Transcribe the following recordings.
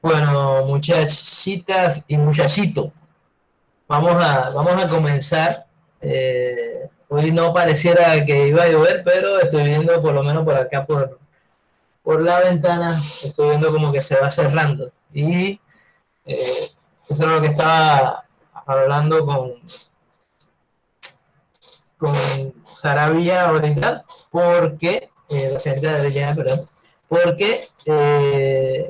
Bueno, muchachitas y muchachitos, vamos a comenzar. Hoy no pareciera que iba a llover, pero estoy viendo por lo menos por acá, por la ventana, estoy viendo como que se va cerrando. Y eso es lo que estaba hablando con Saravia ahorita, porque, la señorita de Adriana, perdón, porque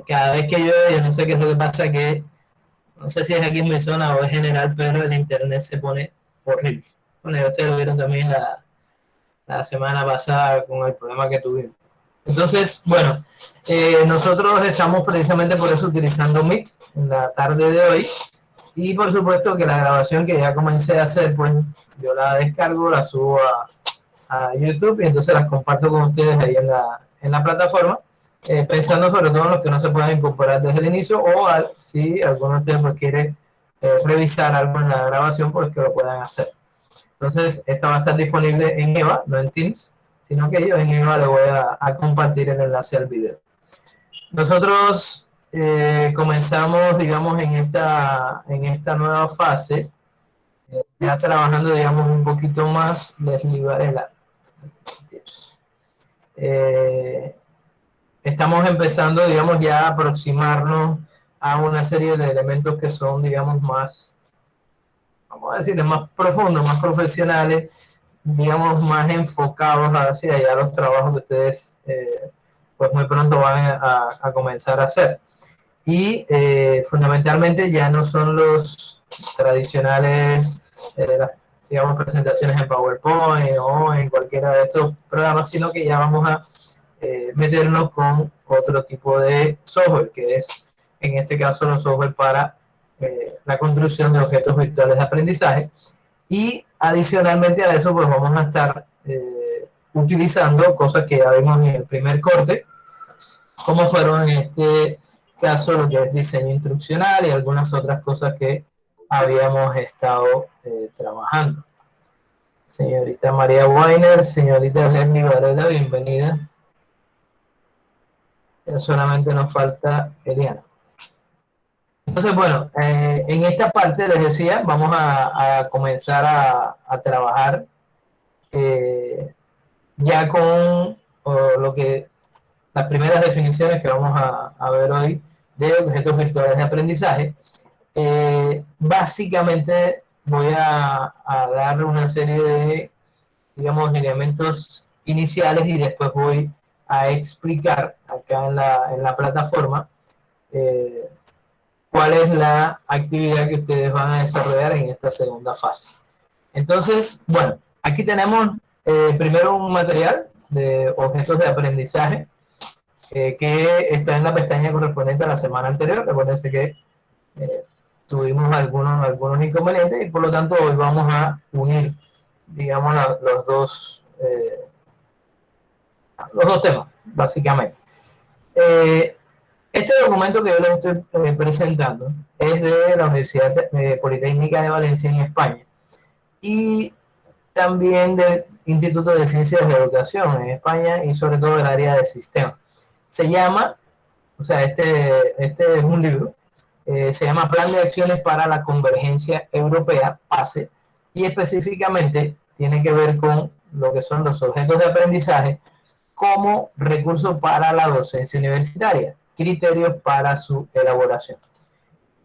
cada vez que llueve, yo no sé qué es lo que pasa, que no sé si es aquí en mi zona o es general, pero el internet se pone horrible. Bueno, ya ustedes lo vieron también la semana pasada con el problema que tuvimos. Entonces, bueno, nosotros estamos precisamente por eso utilizando Meet en la tarde de hoy. Y por supuesto que la grabación que ya comencé a hacer, pues yo la descargo, la subo a YouTube y entonces las comparto con ustedes ahí en la plataforma, pensando sobre todo en los que no se puedan incorporar desde el inicio o si alguno de ustedes pues, quiere revisar algo en la grabación, pues que lo puedan hacer. Entonces, esta va a estar disponible en EVA, no en Teams, sino que yo en EVA le voy a compartir el enlace al video. Nosotros comenzamos, digamos, en esta nueva fase, ya trabajando, digamos, un poquito más, les libaré la... Eh, estamos empezando, digamos, ya a aproximarnos a una serie de elementos que son, digamos, más, vamos a decir, más profundos, más profesionales, digamos, más enfocados hacia allá los trabajos que ustedes, pues muy pronto van a comenzar a hacer. Y fundamentalmente ya no son los tradicionales, las, digamos, presentaciones en PowerPoint o en cualquiera de estos programas, sino que ya vamos a meternos con otro tipo de software, que es en este caso los software para la construcción de objetos virtuales de aprendizaje. Y adicionalmente a eso, pues vamos a estar utilizando cosas que ya vimos en el primer corte, como fueron en este caso lo que es diseño instruccional y algunas otras cosas que habíamos estado trabajando. Señorita María Weiner, señorita Leslie Varela, bienvenida. Solamente nos falta Eliana. Entonces, bueno, en esta parte les decía, vamos a comenzar a trabajar ya con lo que las primeras definiciones que vamos a ver hoy de objetos virtuales de aprendizaje. Básicamente voy a dar una serie de, digamos, elementos iniciales y después voy a explicar acá en la plataforma eh, cuál es la actividad que ustedes van a desarrollar en esta segunda fase. Entonces, bueno, aquí tenemos primero un material de objetos de aprendizaje que está en la pestaña correspondiente a la semana anterior. Recuérdense que eh, tuvimos algunos inconvenientes y por lo tanto hoy vamos a unir, digamos, los dos temas, básicamente. Eh, este documento que yo les estoy presentando es de la Universidad Politécnica de Valencia en España y también del Instituto de Ciencias de Educación en España y sobre todo del área de sistemas. Se llama, o sea, este es un libro, se llama Plan de Acciones para la Convergencia Europea, PASE, y específicamente tiene que ver con lo que son los objetos de aprendizaje como recurso para la docencia universitaria, criterios para su elaboración.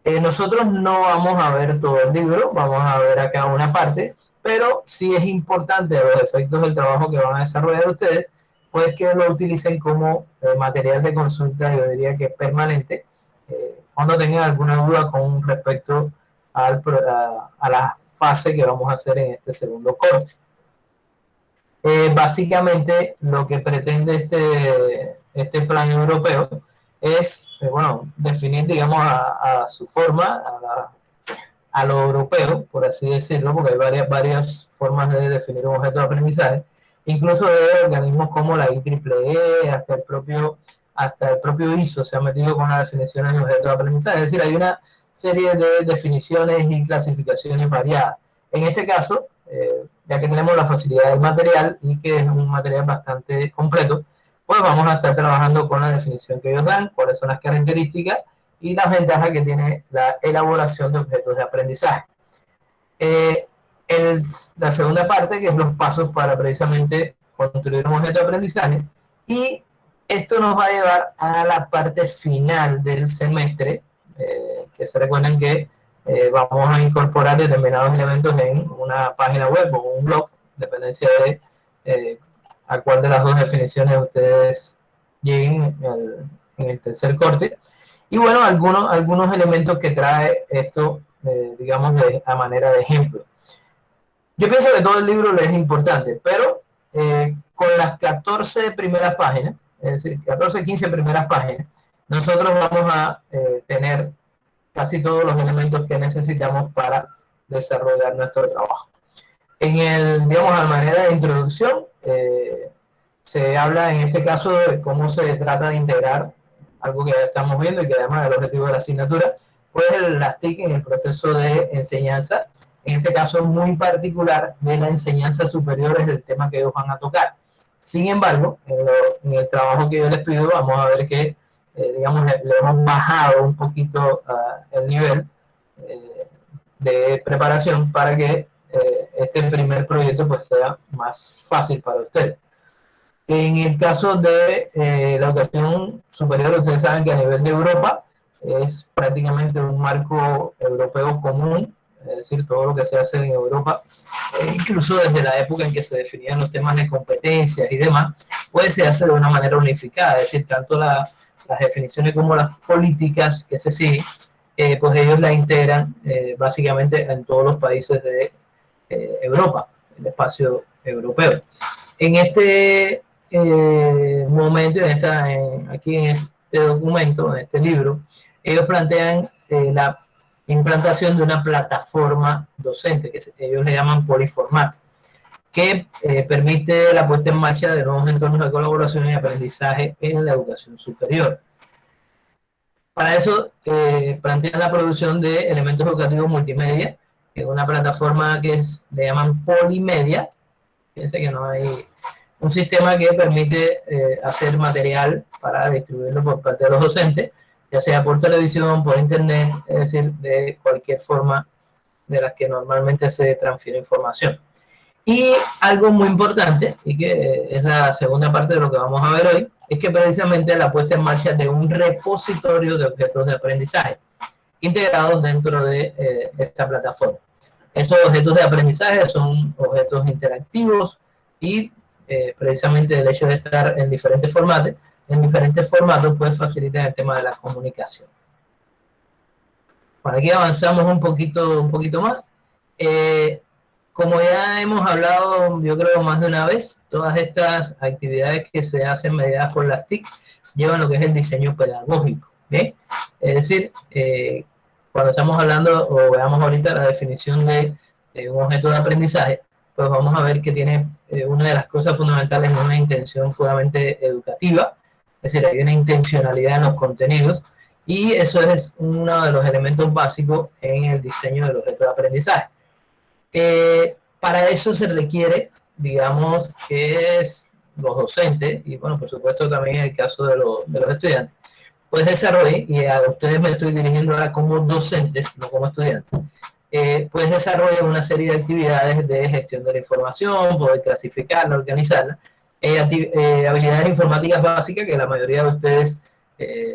Nosotros no vamos a ver todo el libro, vamos a ver acá una parte, pero sí es importante a los efectos del trabajo que van a desarrollar ustedes, pues que lo utilicen como material de consulta, yo diría que permanente, cuando tengan alguna duda con respecto a la fase que vamos a hacer en este segundo corte. Básicamente lo que pretende este plan europeo es, bueno, definir, digamos, a su forma, a lo europeo, por así decirlo, porque hay varias formas de definir un objeto de aprendizaje, incluso de organismos como la IEEE, hasta el propio ISO se ha metido con las definiciones de objetos de aprendizaje, es decir, hay una serie de definiciones y clasificaciones variadas. En este caso, ya que tenemos la facilidad del material y que es un material bastante completo, pues vamos a estar trabajando con la definición que ellos dan, cuáles son las características y las ventajas que tiene la elaboración de objetos de aprendizaje. Eh, la segunda parte, que es los pasos para precisamente construir un objeto de aprendizaje, y esto nos va a llevar a la parte final del semestre, que se recuerden que vamos a incorporar determinados elementos en una página web o un blog, dependencia de a cuál de las dos definiciones ustedes lleguen en el tercer corte. Y bueno, algunos elementos que trae esto, digamos, a manera de ejemplo. Yo pienso que todo el libro le es importante, pero con las 14 primeras páginas, es decir, 14, 15 primeras páginas, nosotros vamos a tener casi todos los elementos que necesitamos para desarrollar nuestro trabajo. Digamos, a manera de introducción, se habla en este caso de cómo se trata de integrar algo que ya estamos viendo y que además del objetivo de la asignatura, pues las TIC en el proceso de enseñanza, en este caso muy particular de la enseñanza superior es el tema que ellos van a tocar. Sin embargo, en el trabajo que yo les pido, vamos a ver que, digamos, le hemos bajado un poquito el nivel de preparación para que este primer proyecto pues sea más fácil para ustedes. En el caso de la educación superior, ustedes saben que a nivel de Europa es prácticamente un marco europeo común, es decir, todo lo que se hace en Europa, incluso desde la época en que se definían los temas de competencias y demás, pues se hace de una manera unificada, es decir, tanto las definiciones como las políticas que se siguen, pues ellos la integran básicamente en todos los países de Europa, el espacio europeo. En este momento, aquí en este documento, en este libro, ellos plantean la implantación de una plataforma docente, que ellos le llaman Polyformat, que permite la puesta en marcha de nuevos entornos de colaboración y aprendizaje en la educación superior. Para eso, plantean la producción de elementos educativos multimedia, que es una plataforma que le llaman Polimedia. Fíjense que no hay un sistema que permite hacer material para distribuirlo por parte de los docentes, ya sea por televisión, por internet, es decir, de cualquier forma de las que normalmente se transfiere información. Y algo muy importante, y que es la segunda parte de lo que vamos a ver hoy, es que precisamente la puesta en marcha de un repositorio de objetos de aprendizaje integrados dentro de esta plataforma. Estos objetos de aprendizaje son objetos interactivos y precisamente el hecho de estar en diferentes formatos pues facilita el tema de la comunicación. Por aquí avanzamos un poquito más. Como ya hemos hablado, yo creo más de una vez, todas estas actividades que se hacen mediadas por las TIC llevan lo que es el diseño pedagógico. ¿Bien? Es decir, cuando estamos hablando o veamos ahorita la definición de un objeto de aprendizaje, pues vamos a ver que tiene una de las cosas fundamentales es una intención puramente educativa, es decir, hay una intencionalidad en los contenidos y eso es uno de los elementos básicos en el diseño del objeto de aprendizaje. Para eso se requiere, digamos, que es los docentes y, bueno, por supuesto también en el caso de los estudiantes, pues desarrollen, y a ustedes me estoy dirigiendo ahora como docentes, no como estudiantes, pues desarrollen una serie de actividades de gestión de la información, poder clasificarla, organizarla, habilidades informáticas básicas que la mayoría de ustedes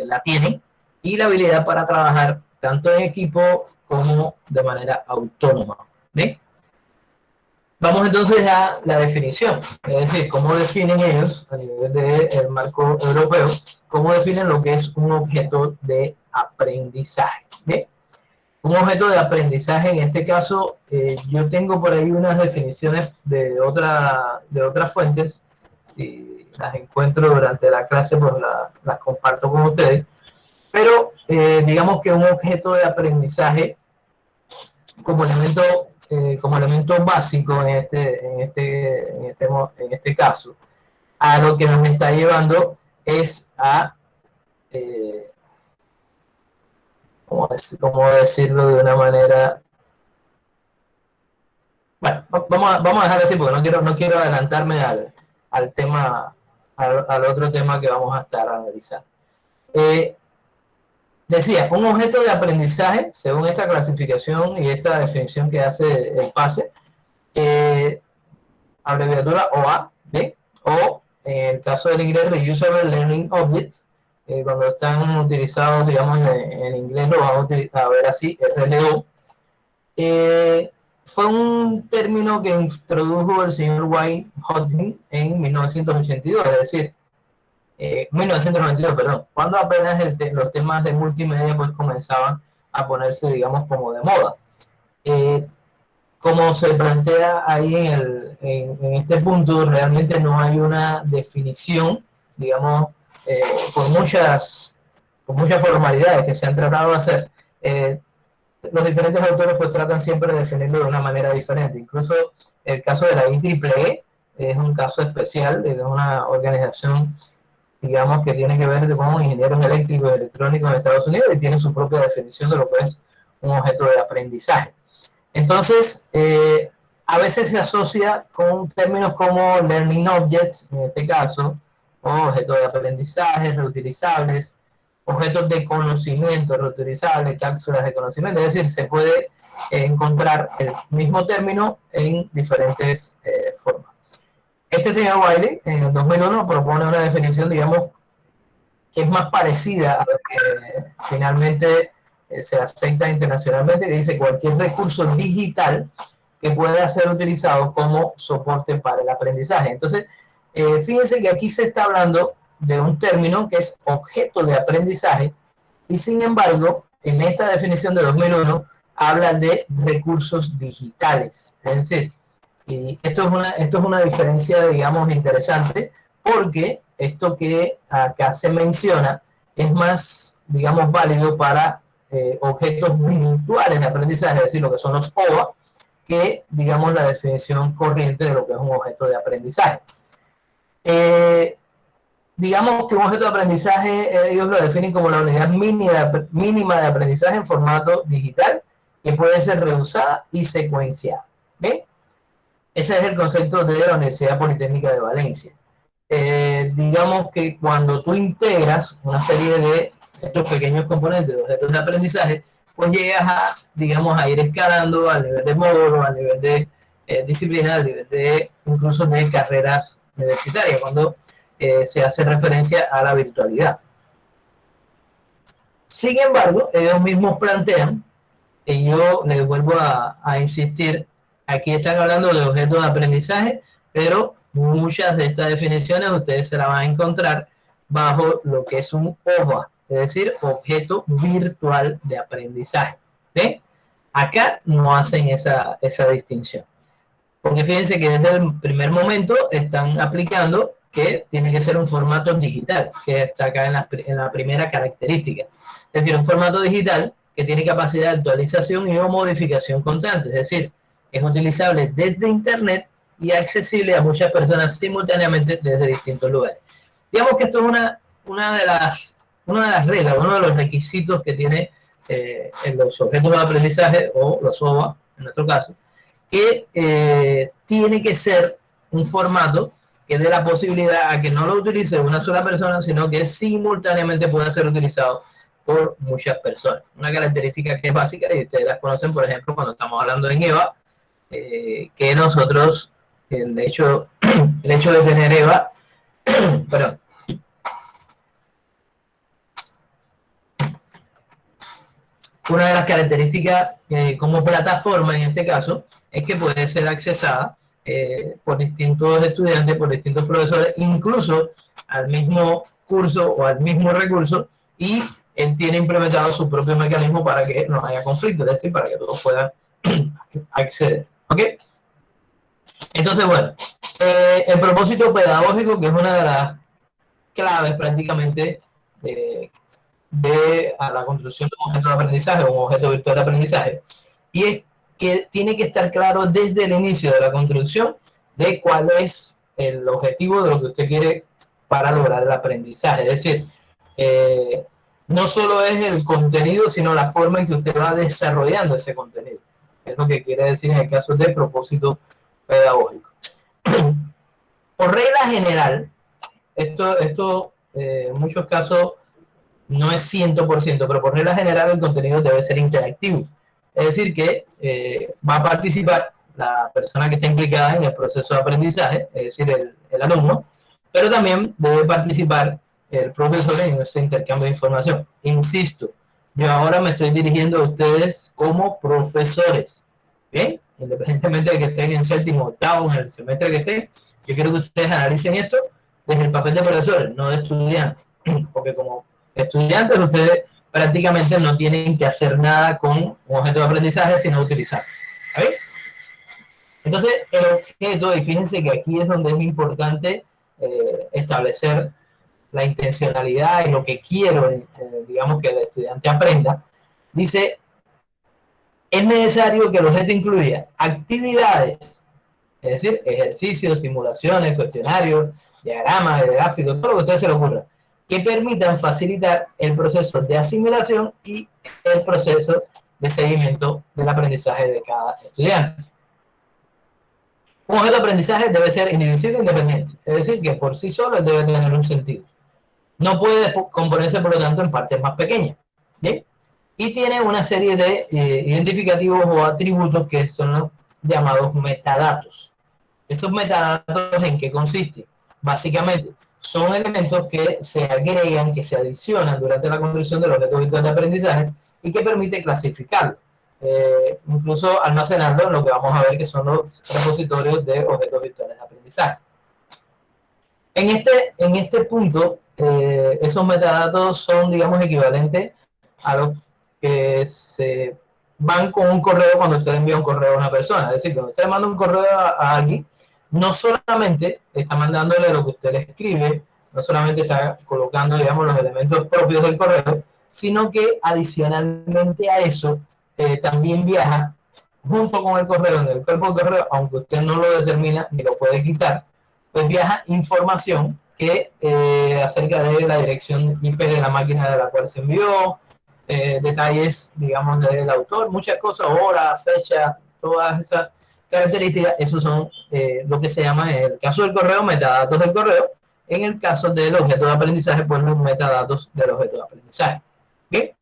la tienen, y la habilidad para trabajar tanto en equipo como de manera autónoma. ¿Bien? Vamos entonces a la definición, es decir, cómo definen ellos a nivel del marco europeo, cómo definen lo que es un objeto de aprendizaje. ¿Bien? Un objeto de aprendizaje, en este caso, yo tengo por ahí unas definiciones de otras fuentes, si las encuentro durante la clase, pues las comparto con ustedes, pero digamos que un objeto de aprendizaje como elemento básico en este caso, a lo que nos está llevando es a, ¿cómo decirlo de una manera? Bueno, vamos a dejar así porque no quiero adelantarme al tema, al otro tema que vamos a estar analizando. Decía, un objeto de aprendizaje, según esta clasificación y esta definición que hace el PASE, eh, abreviatura OA, ¿sí? O en el caso del inglés, Reusable Learning Objects, cuando están utilizados, digamos, en inglés lo vamos a ver así, RLO. Fue un término que introdujo el señor Wayne Hodgkin en 1982, es decir, 1992, perdón, cuando apenas los temas de multimedia pues comenzaban a ponerse, digamos, como de moda. Eh, Como se plantea ahí en este punto, realmente no hay una definición, digamos, eh, con, con muchas formalidades que se han tratado de hacer. Los diferentes autores pues tratan siempre de definirlo de una manera diferente. Incluso el caso de la IEEE es un caso especial de una organización, digamos, que tiene que ver con ingenieros eléctricos y electrónicos en Estados Unidos y tiene su propia definición de lo que es un objeto de aprendizaje. Entonces, a veces se asocia con términos como learning objects, en este caso, o objetos de aprendizaje reutilizables, objetos de conocimiento reutilizables, cápsulas de conocimiento. Es decir, se puede encontrar el mismo término en diferentes formas. Este señor Wiley, en el 2001, propone una definición, digamos, que es más parecida a lo que finalmente se acepta internacionalmente, que dice cualquier recurso digital que pueda ser utilizado como soporte para el aprendizaje. Entonces, fíjense que aquí se está hablando de un término que es objeto de aprendizaje y sin embargo, en esta definición de 2001 habla de recursos digitales. Es decir, y esto es una diferencia, digamos, interesante, porque esto que acá se menciona es más, digamos, válido para objetos virtuales de aprendizaje, es decir, lo que son los OVA, que, digamos, la definición corriente de lo que es un objeto de aprendizaje. Eh, digamos que un objeto de aprendizaje, ellos lo definen como la unidad mínima de aprendizaje en formato digital, que puede ser reusada y secuenciada. ¿Ven? Ese es el concepto de la Universidad Politécnica de Valencia. Digamos que cuando tú integras una serie de estos pequeños componentes de objetos de aprendizaje, pues llegas a, digamos, a ir escalando al nivel de módulo, al nivel de disciplina, al nivel de incluso de carreras universitarias, cuando se hace referencia a la virtualidad. Sin embargo, ellos mismos plantean, y yo les vuelvo a insistir, aquí están hablando de objetos de aprendizaje, pero muchas de estas definiciones ustedes se las van a encontrar bajo lo que es un OVA, es decir, objeto virtual de aprendizaje. ¿Ven? Acá no hacen esa distinción. Porque fíjense que desde el primer momento están aplicando que tiene que ser un formato digital, que está acá en la primera característica. Es decir, un formato digital que tiene capacidad de actualización y o modificación constante. Es decir, es utilizable desde Internet y accesible a muchas personas simultáneamente desde distintos lugares. Digamos que esto es una de las reglas, uno de los requisitos que tiene en los objetos de aprendizaje o los OVA, en nuestro caso, que tiene que ser un formato que dé la posibilidad a que no lo utilice una sola persona, sino que simultáneamente pueda ser utilizado por muchas personas. Una característica que es básica y ustedes las conocen, por ejemplo, cuando estamos hablando en EVA, que nosotros, el hecho de tener EVA, perdón, una de las características como plataforma en este caso es que puede ser accesada por distintos estudiantes, por distintos profesores, incluso al mismo curso o al mismo recurso, y él tiene implementado su propio mecanismo para que no haya conflicto, es decir, para que todos puedan acceder. ¿Ok? Entonces, bueno, el propósito pedagógico, que es una de las claves prácticamente a la construcción de un objeto de aprendizaje o un objeto virtual de aprendizaje, y es que tiene que estar claro desde el inicio de la construcción de cuál es el objetivo de lo que usted quiere para lograr el aprendizaje. Es decir, no solo es el contenido, sino la forma en que usted va desarrollando ese contenido. Es lo que quiere decir en el caso de propósito pedagógico. Por regla general, esto en muchos casos no es 100%, pero por regla general el contenido debe ser interactivo. Es decir, que va a participar la persona que está implicada en el proceso de aprendizaje, es decir, el alumno, pero también debe participar el profesor en ese intercambio de información. Insisto, yo ahora me estoy dirigiendo a ustedes como profesores, ¿bien? Independientemente de que estén en séptimo, octavo, en el semestre que estén, yo quiero que ustedes analicen esto desde el papel de profesores, no de estudiantes, porque como estudiantes ustedes prácticamente no tienen que hacer nada con un objeto de aprendizaje sino utilizar. ¿Sabes? Entonces, el objeto, y fíjense que aquí es donde es importante establecer la intencionalidad y lo que quiero, digamos, que el estudiante aprenda, dice, es necesario que el objeto incluya actividades, es decir, ejercicios, simulaciones, cuestionarios, diagramas, gráficos, todo lo que a ustedes se les ocurra, que permitan facilitar el proceso de asimilación y el proceso de seguimiento del aprendizaje de cada estudiante. Un objeto de aprendizaje debe ser indivisible e independiente, es decir, que por sí solo debe tener un sentido. No puede componerse, por lo tanto, en partes más pequeñas. ¿Bien? Y tiene una serie de identificativos o atributos que son los llamados metadatos. ¿Esos metadatos en qué consisten? Básicamente, son elementos que se agregan, que se adicionan durante la construcción del objeto virtual de aprendizaje y que permite clasificarlo. Incluso almacenarlo en lo que vamos a ver que son los repositorios de objetos virtuales de aprendizaje. En este punto, esos metadatos son, digamos, equivalentes a los que se van con un correo cuando usted envía un correo a una persona. Es decir, cuando usted manda un correo a alguien, no solamente está mandándole lo que usted le escribe, no solamente está colocando, digamos, los elementos propios del correo, sino que adicionalmente a eso, también viaja junto con el correo, en el cuerpo del correo, aunque usted no lo determina ni lo puede quitar, pues viaja información que acerca de la dirección IP de la máquina de la cual se envió, detalles, digamos, del autor, muchas cosas, hora, fecha, todas esas características, esos son lo que se llama, en el caso del correo, metadatos del correo, en el caso del objeto de aprendizaje, pues los metadatos del objeto de aprendizaje. ¿Bien?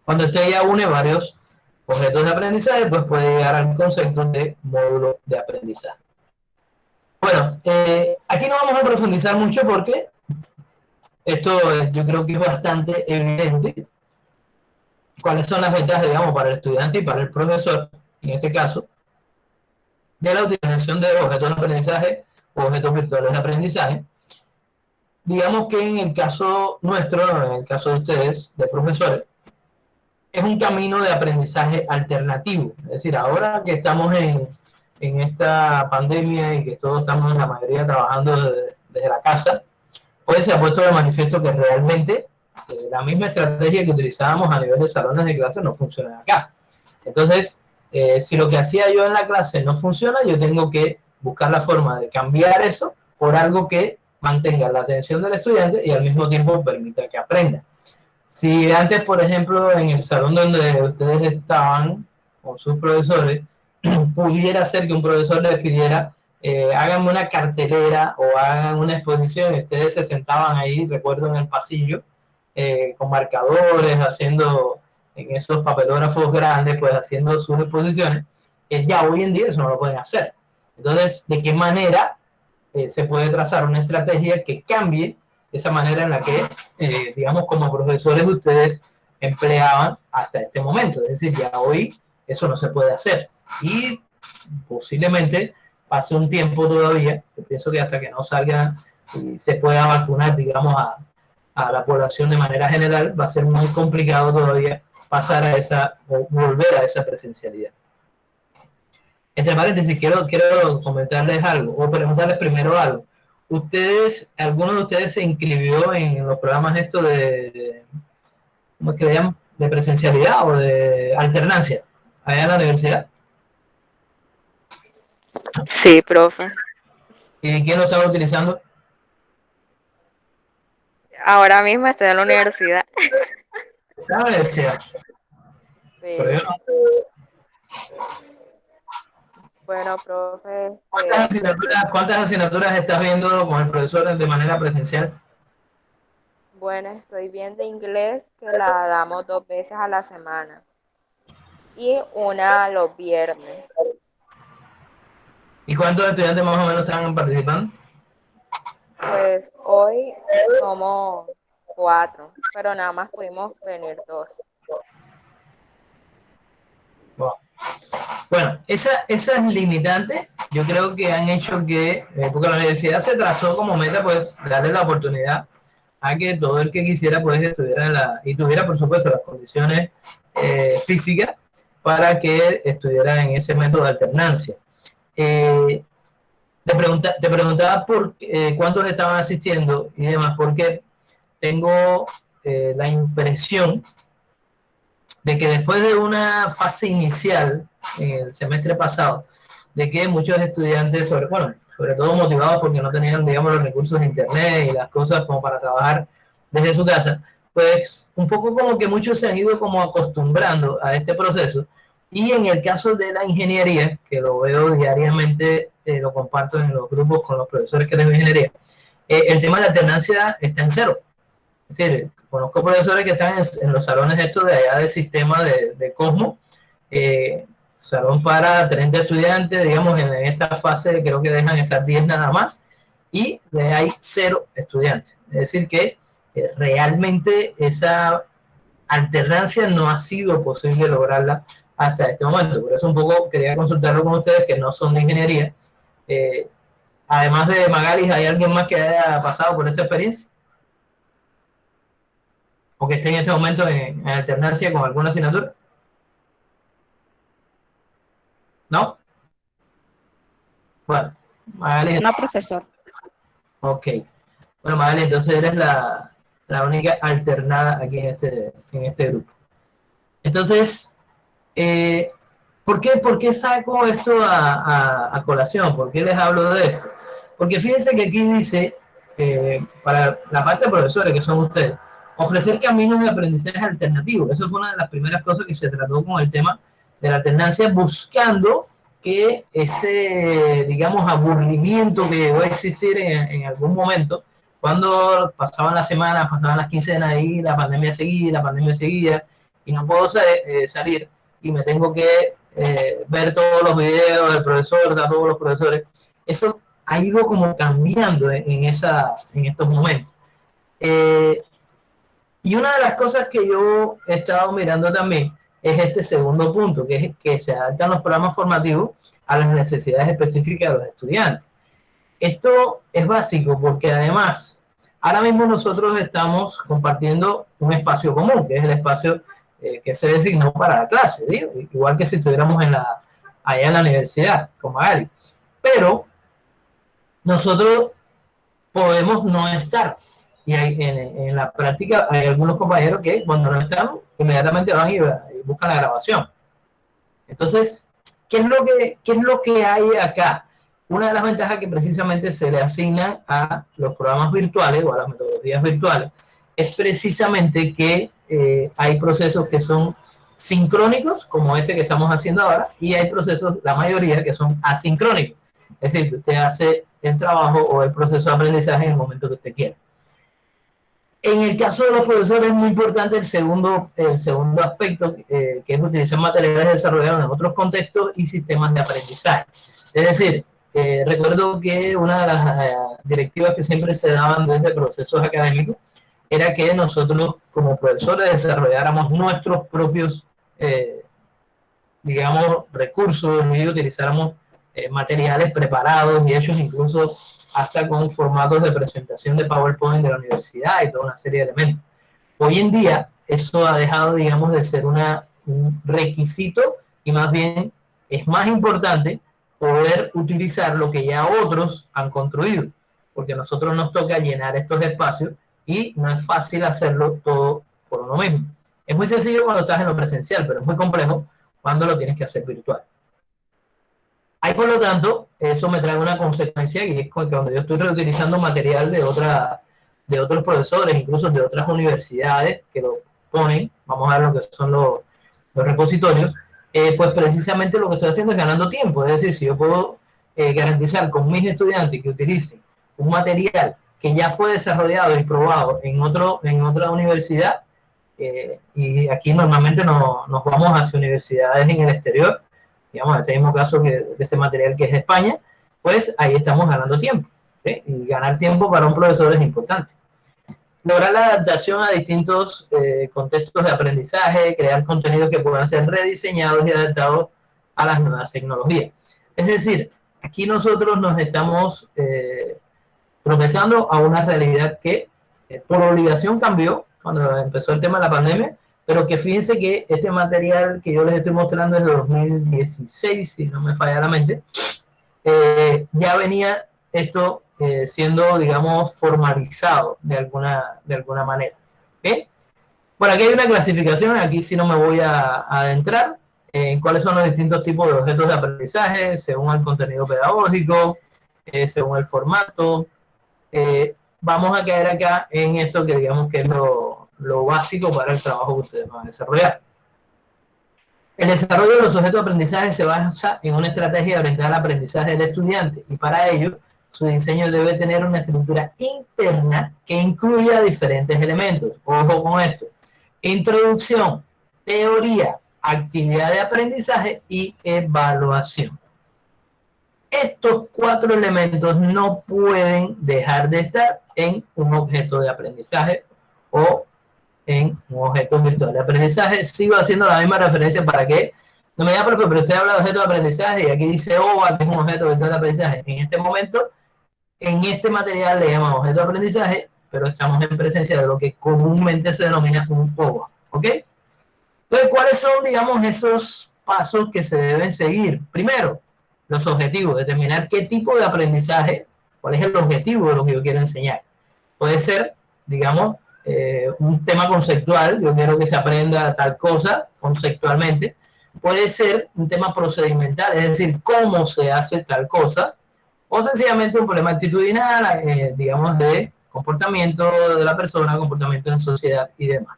Cuando usted ya une varios objetos de aprendizaje, pues puede llegar al concepto de módulo de aprendizaje. Bueno, aquí no vamos a profundizar mucho porque esto yo creo que es bastante evidente cuáles son las ventajas, digamos, para el estudiante y para el profesor, en este caso, de la utilización de objetos de aprendizaje o objetos virtuales de aprendizaje. Digamos que en el caso nuestro, en el caso de ustedes, de profesores, es un camino de aprendizaje alternativo. Es decir, ahora que estamos en esta pandemia y que todos estamos, la mayoría, trabajando desde la casa, pues se ha puesto de manifiesto que realmente la misma estrategia que utilizábamos a nivel de salones de clase no funciona acá. Entonces, si lo que hacía yo en la clase no funciona, yo tengo que buscar la forma de cambiar eso por algo que mantenga la atención del estudiante y al mismo tiempo permita que aprenda. Si antes, por ejemplo, en el salón donde ustedes estaban con sus profesores, pudiera ser que un profesor les pidiera háganme una cartelera o hagan una exposición y ustedes se sentaban ahí, recuerdo, en el pasillo, con marcadores, haciendo en esos papelógrafos grandes, pues haciendo sus exposiciones, ya hoy en día eso no lo pueden hacer. Entonces, ¿de qué manera se puede trazar una estrategia que cambie esa manera en la que, digamos, como profesores ustedes empleaban hasta este momento? Es decir, ya hoy eso no se puede hacer. Y posiblemente pase un tiempo todavía, yo pienso que hasta que no salga y se pueda vacunar, digamos, a la población de manera general, va a ser muy complicado todavía pasar a esa, o volver a esa presencialidad. Entre paréntesis, quiero comentarles algo, o preguntarles primero algo. ¿Alguno de ustedes se inscribió en los programas estos ¿cómo es que le llaman? ¿De presencialidad o de alternancia allá en la universidad? Sí, profe. ¿Y quién lo estaba utilizando? Ahora mismo estoy en la universidad. La universidad. Pero yo Sí. no. Bueno, profe, ¿ cuántas asignaturas estás viendo con el profesor de manera presencial? Bueno, estoy viendo inglés que la damos 2 veces a la semana y una los viernes. ¿Y cuántos estudiantes más o menos están participando? Pues hoy somos 4, pero nada más pudimos venir 2. Wow. Bueno, esas limitantes yo creo que han hecho que, porque la universidad se trazó como meta, pues darle la oportunidad a que todo el que quisiera pues estudiara y tuviera por supuesto las condiciones físicas para que estudiara en ese método de alternancia. Eh, te preguntaba por cuántos estaban asistiendo y demás, porque tengo la impresión de que después de una fase inicial en el semestre pasado, de que muchos estudiantes, sobre todo motivados porque no tenían, digamos, los recursos de internet y las cosas como para trabajar desde su casa, pues un poco como que muchos se han ido como acostumbrando a este proceso. Y en el caso de la ingeniería, que lo veo diariamente, lo comparto en los grupos con los profesores que tengo ingeniería, el tema de la alternancia está en cero. Es decir, conozco profesores que están en los salones estos de allá del sistema de Cosmo, salón para 30 estudiantes, digamos, en esta fase creo que dejan estar 10 nada más, y hay 0 estudiantes. Es decir, que realmente esa alternancia no ha sido posible lograrla hasta este momento. Por eso un poco quería consultarlo con ustedes que no son de ingeniería. Eh, Además de Magalis, ¿hay alguien más que haya pasado por esa experiencia? O que esté en este momento en alternancia con alguna asignatura. ¿No? Bueno, Magali, No, profesor. ok. Bueno, Magali, entonces eres la única alternada aquí en este grupo. Entonces, eh, ¿por qué saco esto a colación? ¿Por qué les hablo de esto? Porque fíjense que aquí dice, para la parte de profesores, que son ustedes, ofrecer caminos de aprendizaje alternativos. Eso fue una de las primeras cosas que se trató con el tema de la alternancia, buscando que ese, digamos, aburrimiento que llegó a existir en algún momento, cuando pasaban las semanas, pasaban las quincenas y la pandemia seguía, y no puedo salir y me tengo que ver todos los videos del profesor, de todos los profesores. Eso ha ido como cambiando en estos momentos. Y una de las cosas que yo he estado mirando también es este segundo punto, que es que se adaptan los programas formativos a las necesidades específicas de los estudiantes. Esto es básico porque además, ahora mismo nosotros estamos compartiendo un espacio común, que es el espacio que se designó para la clase, ¿sí? Igual que si estuviéramos allá en la universidad, como Ari. Pero nosotros podemos no estar. Y en la práctica hay algunos compañeros que cuando no están, inmediatamente van y buscan la grabación. Entonces, ¿qué es lo que hay acá? Una de las ventajas que precisamente se le asignan a los programas virtuales o a las metodologías virtuales es precisamente que hay procesos que son sincrónicos, como este que estamos haciendo ahora, y hay procesos, la mayoría, que son asincrónicos. Es decir, que usted hace el trabajo o el proceso de aprendizaje en el momento que usted quiera. En el caso de los profesores es muy importante el segundo aspecto, que es utilizar materiales desarrollados en otros contextos y sistemas de aprendizaje. Es decir, recuerdo que una de las directivas que siempre se daban desde procesos académicos era que nosotros como profesores desarrolláramos nuestros propios, digamos, recursos y utilizáramos materiales preparados y hechos incluso hasta con formatos de presentación de PowerPoint de la universidad y toda una serie de elementos. Hoy en día eso ha dejado, digamos, de ser un requisito y más bien es más importante poder utilizar lo que ya otros han construido, porque a nosotros nos toca llenar estos espacios y no es fácil hacerlo todo por uno mismo. Es muy sencillo cuando estás en lo presencial, pero es muy complejo cuando lo tienes que hacer virtual. Ahí, por lo tanto, eso me trae una consecuencia y es que cuando yo estoy reutilizando material de otros profesores, incluso de otras universidades que lo ponen, vamos a ver lo que son los repositorios, pues precisamente lo que estoy haciendo es ganando tiempo. Es decir, si yo puedo garantizar con mis estudiantes que utilicen un material que ya fue desarrollado y probado en otra universidad, y aquí normalmente nos vamos hacia universidades en el exterior, digamos, en ese mismo caso que de este material que es España, pues ahí estamos ganando tiempo. ¿Sí? Y ganar tiempo para un profesor es importante. Lograr la adaptación a distintos contextos de aprendizaje, crear contenidos que puedan ser rediseñados y adaptados a las nuevas tecnologías. Es decir, aquí nosotros nos estamos tropezando a una realidad que por obligación cambió cuando empezó el tema de la pandemia, pero que fíjense que este material que yo les estoy mostrando es de 2016, si no me falla la mente, ya venía esto siendo, digamos, formalizado de alguna manera. ¿Okay? Bueno, aquí hay una clasificación, aquí sí no me voy a adentrar en cuáles son los distintos tipos de objetos de aprendizaje, según el contenido pedagógico, según el formato. Vamos a caer acá en esto que digamos que es lo básico para el trabajo que ustedes van a desarrollar. El desarrollo de los objetos de aprendizaje se basa en una estrategia orientada al aprendizaje del estudiante y para ello su diseño debe tener una estructura interna que incluya diferentes elementos. Ojo con esto. Introducción, teoría, actividad de aprendizaje y evaluación. Estos 4 elementos no pueden dejar de estar en un objeto de aprendizaje o en un objeto virtual de aprendizaje. Sigo haciendo la misma referencia para que no me diga, profe, pero usted habla de objeto de aprendizaje y aquí dice OVA, que es un objeto virtual de aprendizaje. En este momento, en este material le llamamos objeto de aprendizaje, pero estamos en presencia de lo que comúnmente se denomina un OVA. ¿Ok? Entonces, ¿cuáles son, digamos, esos pasos que se deben seguir? Primero, los objetivos, determinar qué tipo de aprendizaje, cuál es el objetivo de lo que yo quiero enseñar. Puede ser, digamos, un tema conceptual, yo quiero que se aprenda tal cosa conceptualmente. Puede ser un tema procedimental, es decir, cómo se hace tal cosa, o sencillamente un problema actitudinal, digamos, de comportamiento de la persona, comportamiento en sociedad y demás.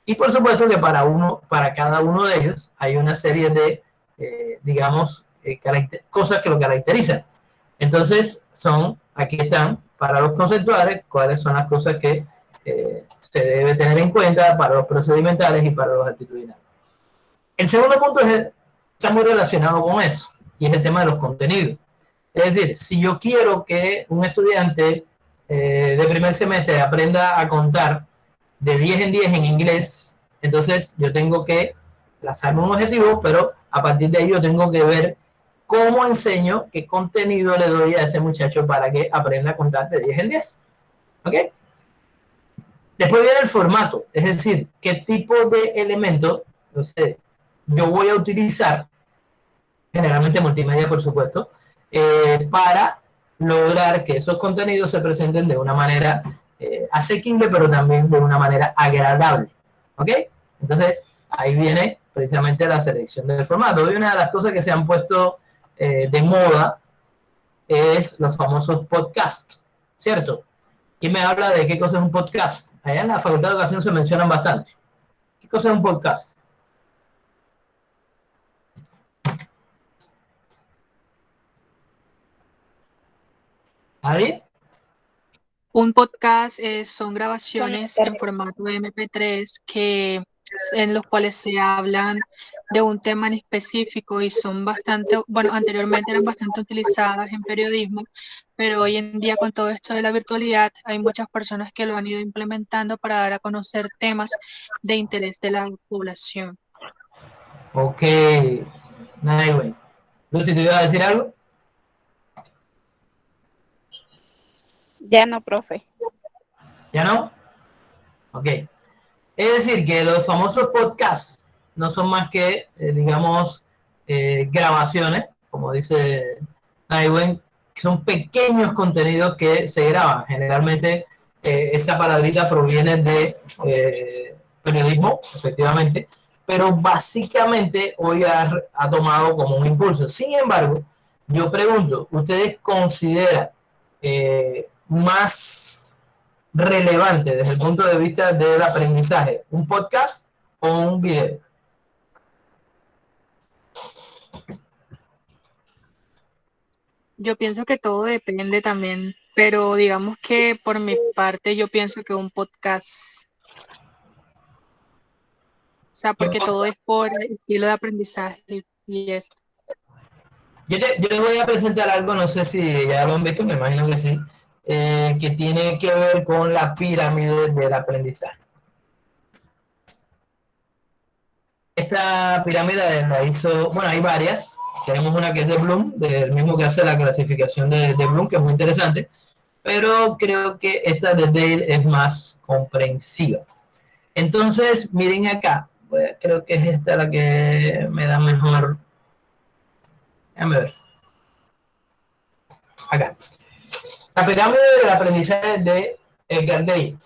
Y por supuesto que para cada uno de ellos hay una serie de, digamos, cosas que lo caracterizan. Entonces, aquí están, para los conceptuales, cuáles son las cosas que se debe tener en cuenta para los procedimentales y para los actitudinales. El segundo punto está muy relacionado con eso, y es el tema de los contenidos. Es decir, si yo quiero que un estudiante de primer semestre aprenda a contar de 10 en 10 en inglés, entonces yo tengo que lanzarme un objetivo, pero a partir de ahí yo tengo que ver cómo enseño, qué contenido le doy a ese muchacho para que aprenda a contar de 10 en 10. ¿Ok? Después viene el formato, es decir, qué tipo de elementos, no sé, yo voy a utilizar, generalmente multimedia por supuesto, para lograr que esos contenidos se presenten de una manera asequible, pero también de una manera agradable. ¿Ok? Entonces, ahí viene precisamente la selección del formato. Y una de las cosas que se han puesto de moda es los famosos podcasts, ¿cierto? ¿Quién me habla de qué cosa es un podcast? Allá en la Facultad de Educación se mencionan bastante. ¿Qué cosa es un podcast? ¿Alguien? Un podcast son Son grabaciones en formato MP3 en los cuales se hablan de un tema en específico y son bastante, bueno, anteriormente eran bastante utilizadas en periodismo, pero hoy en día con todo esto de la virtualidad hay muchas personas que lo han ido implementando para dar a conocer temas de interés de la población. Ok. Anyway. Lucy, ¿te ibas a decir algo? Ya no, profe. ¿Ya no? Ok. Es decir, que los famosos podcasts no son más que, digamos, grabaciones, como dice Naiwen, que son pequeños contenidos que se graban. Generalmente esa palabrita proviene de periodismo, efectivamente, pero básicamente hoy ha tomado como un impulso. Sin embargo, yo pregunto, ¿ustedes consideran más relevante desde el punto de vista del aprendizaje, un podcast o un video? Yo pienso que todo depende también pero digamos que por mi parte yo pienso que un podcast, o sea, porque todo es por estilo de aprendizaje y esto. Yo les voy a presentar algo, no sé si ya lo han visto, me imagino que sí, que tiene que ver con la pirámide del aprendizaje. Esta pirámide la hizo, bueno, hay varias. Tenemos una que es de Bloom, del mismo que hace la clasificación de Bloom, que es muy interesante, pero creo que esta de Dale es más comprensiva. Entonces, miren acá, creo que es esta la que me da mejor. Déjame ver. Acá. La pirámide del aprendizaje de Edgar Dale.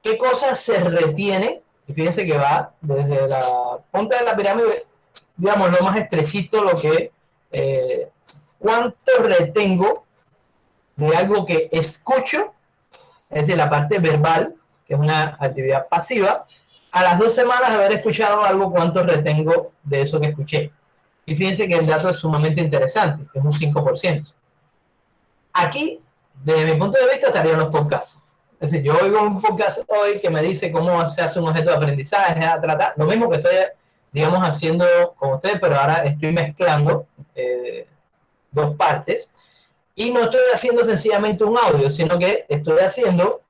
¿Qué cosas se retiene? Y fíjense que va desde la punta de la pirámide, digamos, lo más estrechito, lo que, cuánto retengo de algo que escucho, es decir, la parte verbal, que es una actividad pasiva, a las 2 semanas de haber escuchado algo, cuánto retengo de eso que escuché. Y fíjense que el dato es sumamente interesante, que es un 5%. Aquí, desde mi punto de vista, estarían los podcasts. Es decir, yo oigo un podcast hoy que me dice cómo se hace un objeto de aprendizaje, a tratar, lo mismo que estoy, digamos, haciendo con ustedes, pero ahora estoy mezclando dos partes, y no estoy haciendo sencillamente un audio, sino que estoy haciendo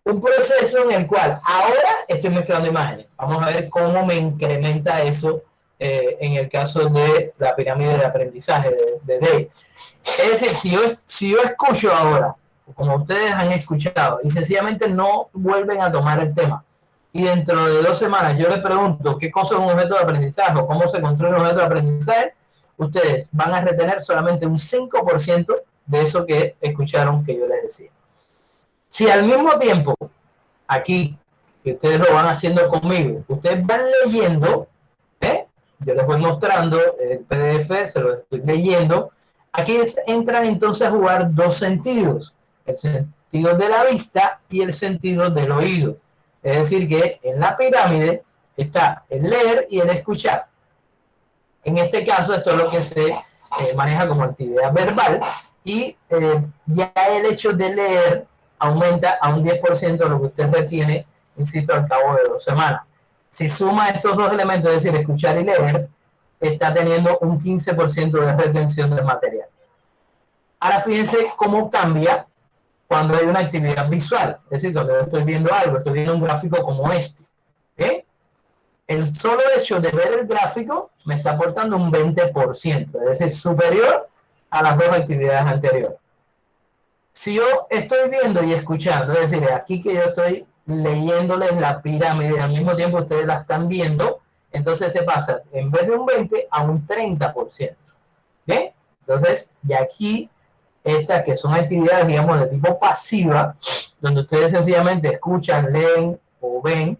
un proceso en el cual ahora estoy mezclando imágenes. Vamos a ver cómo me incrementa eso en el caso de la pirámide de aprendizaje de Dale. Es decir, si yo escucho ahora, como ustedes han escuchado, y sencillamente no vuelven a tomar el tema, y dentro de 2 semanas yo les pregunto qué cosa es un objeto de aprendizaje o cómo se construye un objeto de aprendizaje, ustedes van a retener solamente un 5% de eso que escucharon que yo les decía. Si al mismo tiempo, aquí, que ustedes lo van haciendo conmigo, ustedes van leyendo, yo les voy mostrando el PDF, se lo estoy leyendo. Aquí entran entonces a jugar 2 sentidos, el sentido de la vista y el sentido del oído. Es decir, que en la pirámide está el leer y el escuchar. En este caso, esto es lo que se maneja como actividad verbal, y ya el hecho de leer aumenta a un 10% lo que usted retiene, insisto, al cabo de 2 semanas. Si suma estos 2 elementos, es decir, escuchar y leer, está teniendo un 15% de retención del material. Ahora fíjense cómo cambia cuando hay una actividad visual, es decir, cuando yo estoy viendo algo, estoy viendo un gráfico como este. El solo hecho de ver el gráfico me está aportando un 20%, es decir, superior a las 2 actividades anteriores. Si yo estoy viendo y escuchando, es decir, aquí que yo estoy leyéndoles la pirámide y al mismo tiempo ustedes la están viendo, entonces se pasa en vez de un 20 a un 30%. ¿Bien? Entonces, y aquí, estas que son actividades, digamos, de tipo pasiva, donde ustedes sencillamente escuchan, leen o ven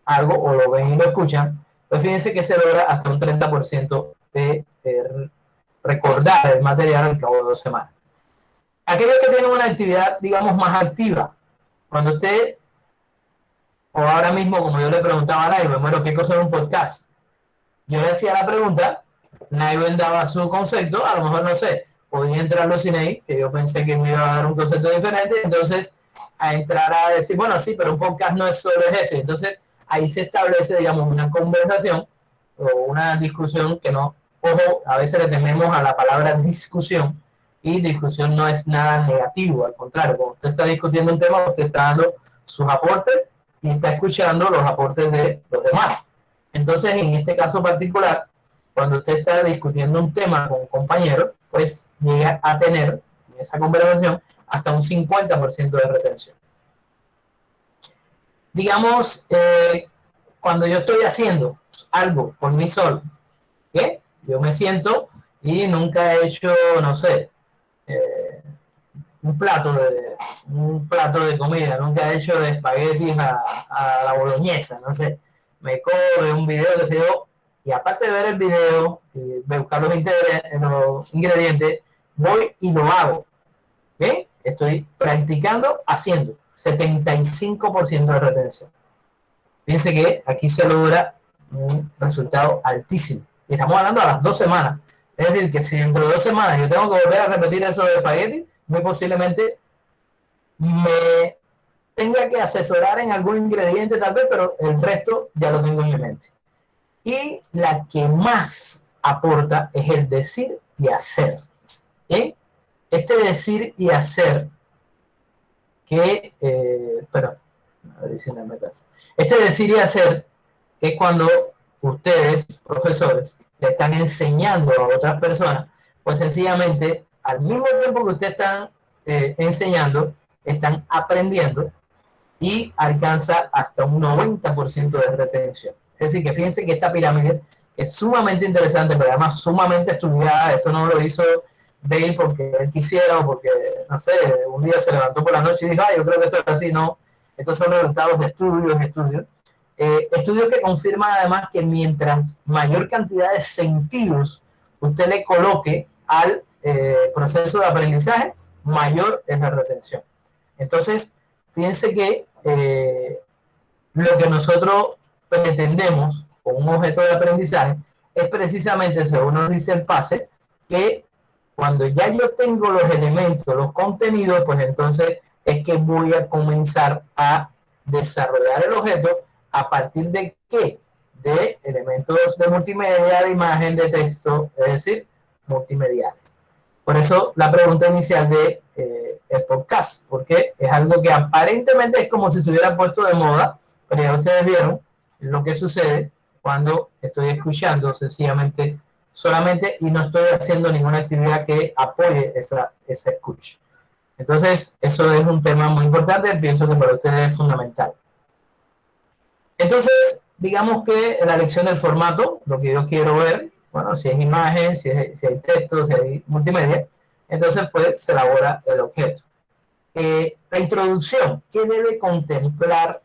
algo, o lo ven y lo escuchan, pues fíjense que se logra hasta un 30% de recordar el material al cabo de 2 semanas. Aquellos que tienen una actividad, digamos, más activa, cuando usted, o ahora mismo, como yo le preguntaba a Naiven, bueno, ¿qué cosa es un podcast? Yo le hacía la pregunta, Naiven daba su concepto, a lo mejor, no sé, podía entrar los cine, que yo pensé que me iba a dar un concepto diferente, entonces a entrar a decir, bueno, sí, pero un podcast no es solo esto, entonces ahí se establece, digamos, una conversación o una discusión que no, ojo, a veces le tememos a la palabra discusión, y discusión no es nada negativo, al contrario, cuando usted está discutiendo un tema, usted está dando sus aportes y está escuchando los aportes de los demás. Entonces, en este caso particular, cuando usted está discutiendo un tema con un compañero, pues llega a tener en esa conversación hasta un 50% de retención. Digamos, cuando yo estoy haciendo algo por mí solo, ¿qué? Yo me siento y nunca he hecho, no sé, un plato de comida, nunca he hecho de espaguetis a la boloñesa, no sé, me cojo un video, qué sé yo, y aparte de ver el video y buscar los ingredientes, voy y lo hago, ¿bien? Estoy practicando haciendo, 75% de retención. Fíjense que aquí se logra un resultado altísimo. Y estamos hablando a las 2 semanas. Es decir, que si dentro de 2 semanas yo tengo que volver a repetir eso de espagueti, muy posiblemente me tenga que asesorar en algún ingrediente tal vez, pero el resto ya lo tengo en mi mente. Y la que más aporta es el decir y hacer. ¿Bien? Este decir y hacer que, a ver si no me caso. Este decir y hacer que es cuando ustedes, profesores, le están enseñando a otras personas, pues sencillamente, al mismo tiempo que ustedes están enseñando, están aprendiendo y alcanza hasta un 90% de retención. Es decir, que fíjense que esta pirámide es sumamente interesante, pero además sumamente estudiada. Esto no lo hizo Bale porque él quisiera o porque, no sé, un día se levantó por la noche y dijo, yo creo que esto es así. No, estos son resultados de estudios. Estudios que confirman además que mientras mayor cantidad de sentidos usted le coloque al proceso de aprendizaje, mayor es la retención. Entonces, fíjense que lo que nosotros pretendemos con un objeto de aprendizaje es precisamente, según nos dice el PASE, que cuando ya yo tengo los elementos, los contenidos, pues entonces es que voy a comenzar a desarrollar el objeto a partir de ¿qué? De elementos de multimedia, de imagen, de texto, es decir, multimediales. Por eso la pregunta inicial de el podcast, porque es algo que aparentemente es como si se hubiera puesto de moda, pero ya ustedes vieron lo que sucede cuando estoy escuchando sencillamente solamente y no estoy haciendo ninguna actividad que apoye esa escucha. Entonces, eso es un tema muy importante, pienso que para ustedes es fundamental. Entonces, digamos que la elección del formato, lo que yo quiero ver, bueno, si es imagen, si hay texto, si hay multimedia, entonces pues se elabora el objeto. La introducción, ¿qué debe contemplar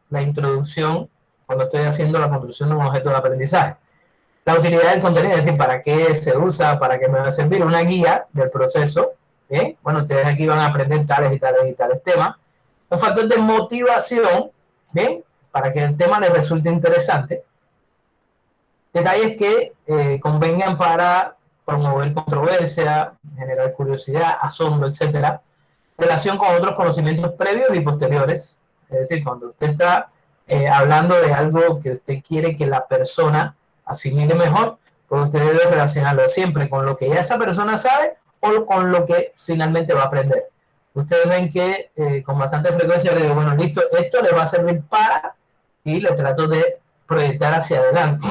la introducción cuando estoy haciendo la construcción de un objeto de aprendizaje? La utilidad del contenido, es decir, para qué se usa, para qué me va a servir, una guía del proceso. ¿Bien? Bueno, ustedes aquí van a aprender tales y tales y tales temas. Un factor de motivación, ¿bien? Para que el tema les resulte interesante. Detalles que convengan para promover controversia, generar curiosidad, asombro, etc. Relación con otros conocimientos previos y posteriores. Es decir, cuando usted está hablando de algo que usted quiere que la persona asimile mejor, pues usted debe relacionarlo siempre con lo que ya esa persona sabe o con lo que finalmente va a aprender. Ustedes ven que con bastante frecuencia le digo, bueno, listo, esto le va a servir para, y le trato de proyectar hacia adelante,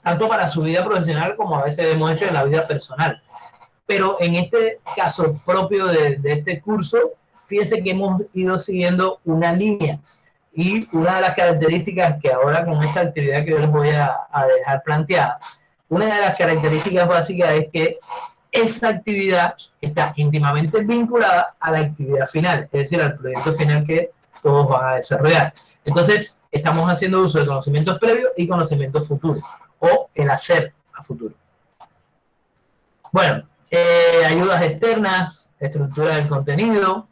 tanto para su vida profesional como a veces hemos hecho en la vida personal. Pero en este caso propio de este curso, fíjense que hemos ido siguiendo una línea. Y una de las características que ahora con esta actividad que yo les voy a dejar planteada, una de las características básicas es que esa actividad está íntimamente vinculada a la actividad final, es decir, al proyecto final que todos van a desarrollar. Entonces, estamos haciendo uso de conocimientos previos y conocimientos futuros, o el hacer a futuro. Bueno, ayudas externas, estructura del contenido.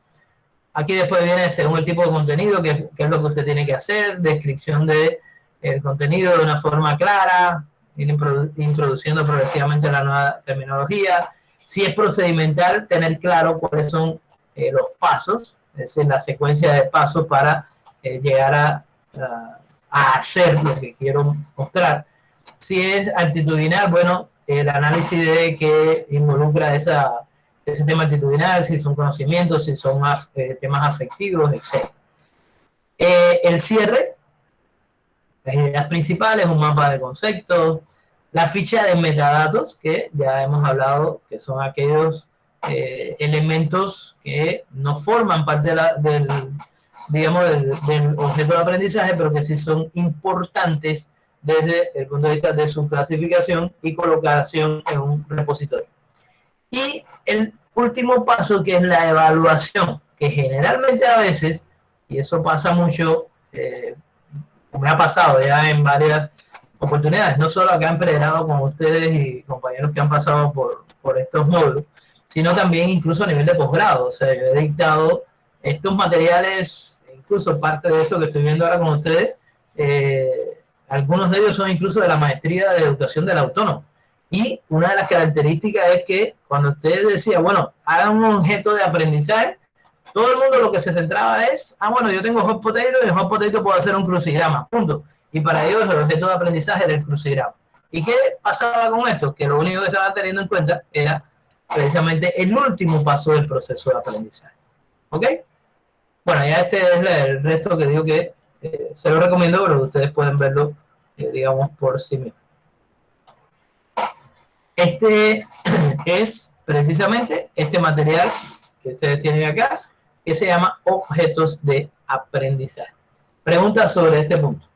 Aquí después viene según el tipo de contenido, qué es lo que usted tiene que hacer, descripción del contenido de una forma clara, ir introduciendo progresivamente la nueva terminología. Si es procedimental, tener claro cuáles son los pasos, es decir, la secuencia de pasos para llegar a hacer lo que quiero mostrar. Si es actitudinal, bueno, el análisis de que involucra ese tema actitudinal, si son conocimientos, si son temas afectivos, etc. El cierre, las ideas principales, un mapa de conceptos, la ficha de metadatos, que ya hemos hablado, que son aquellos elementos que no forman parte del objeto de aprendizaje, pero que sí son importantes desde el punto de vista de su clasificación y colocación en un repositorio. Y el último paso, que es la evaluación, que generalmente a veces, y eso pasa mucho, me ha pasado ya en varias oportunidades, no solo acá en pregrado con ustedes y compañeros que han pasado por estos módulos, sino también incluso a nivel de posgrado. O sea, yo he dictado estos materiales, incluso parte de esto que estoy viendo ahora con ustedes, algunos de ellos son incluso de la maestría de educación del autónomo. Y una de las características es que cuando usted decía, bueno, hagan un objeto de aprendizaje, todo el mundo lo que se centraba es, bueno, yo tengo hot potato y el hot potato puedo hacer un crucigrama, punto. Y para ellos el objeto de aprendizaje era el crucigrama. ¿Y qué pasaba con esto? Que lo único que estaban teniendo en cuenta era precisamente el último paso del proceso de aprendizaje. ¿Ok? Bueno, ya este es el resto que digo que se lo recomiendo, pero ustedes pueden verlo, digamos, por sí mismos. Este es precisamente este material que ustedes tienen acá, que se llama objetos de aprendizaje. Preguntas sobre este punto.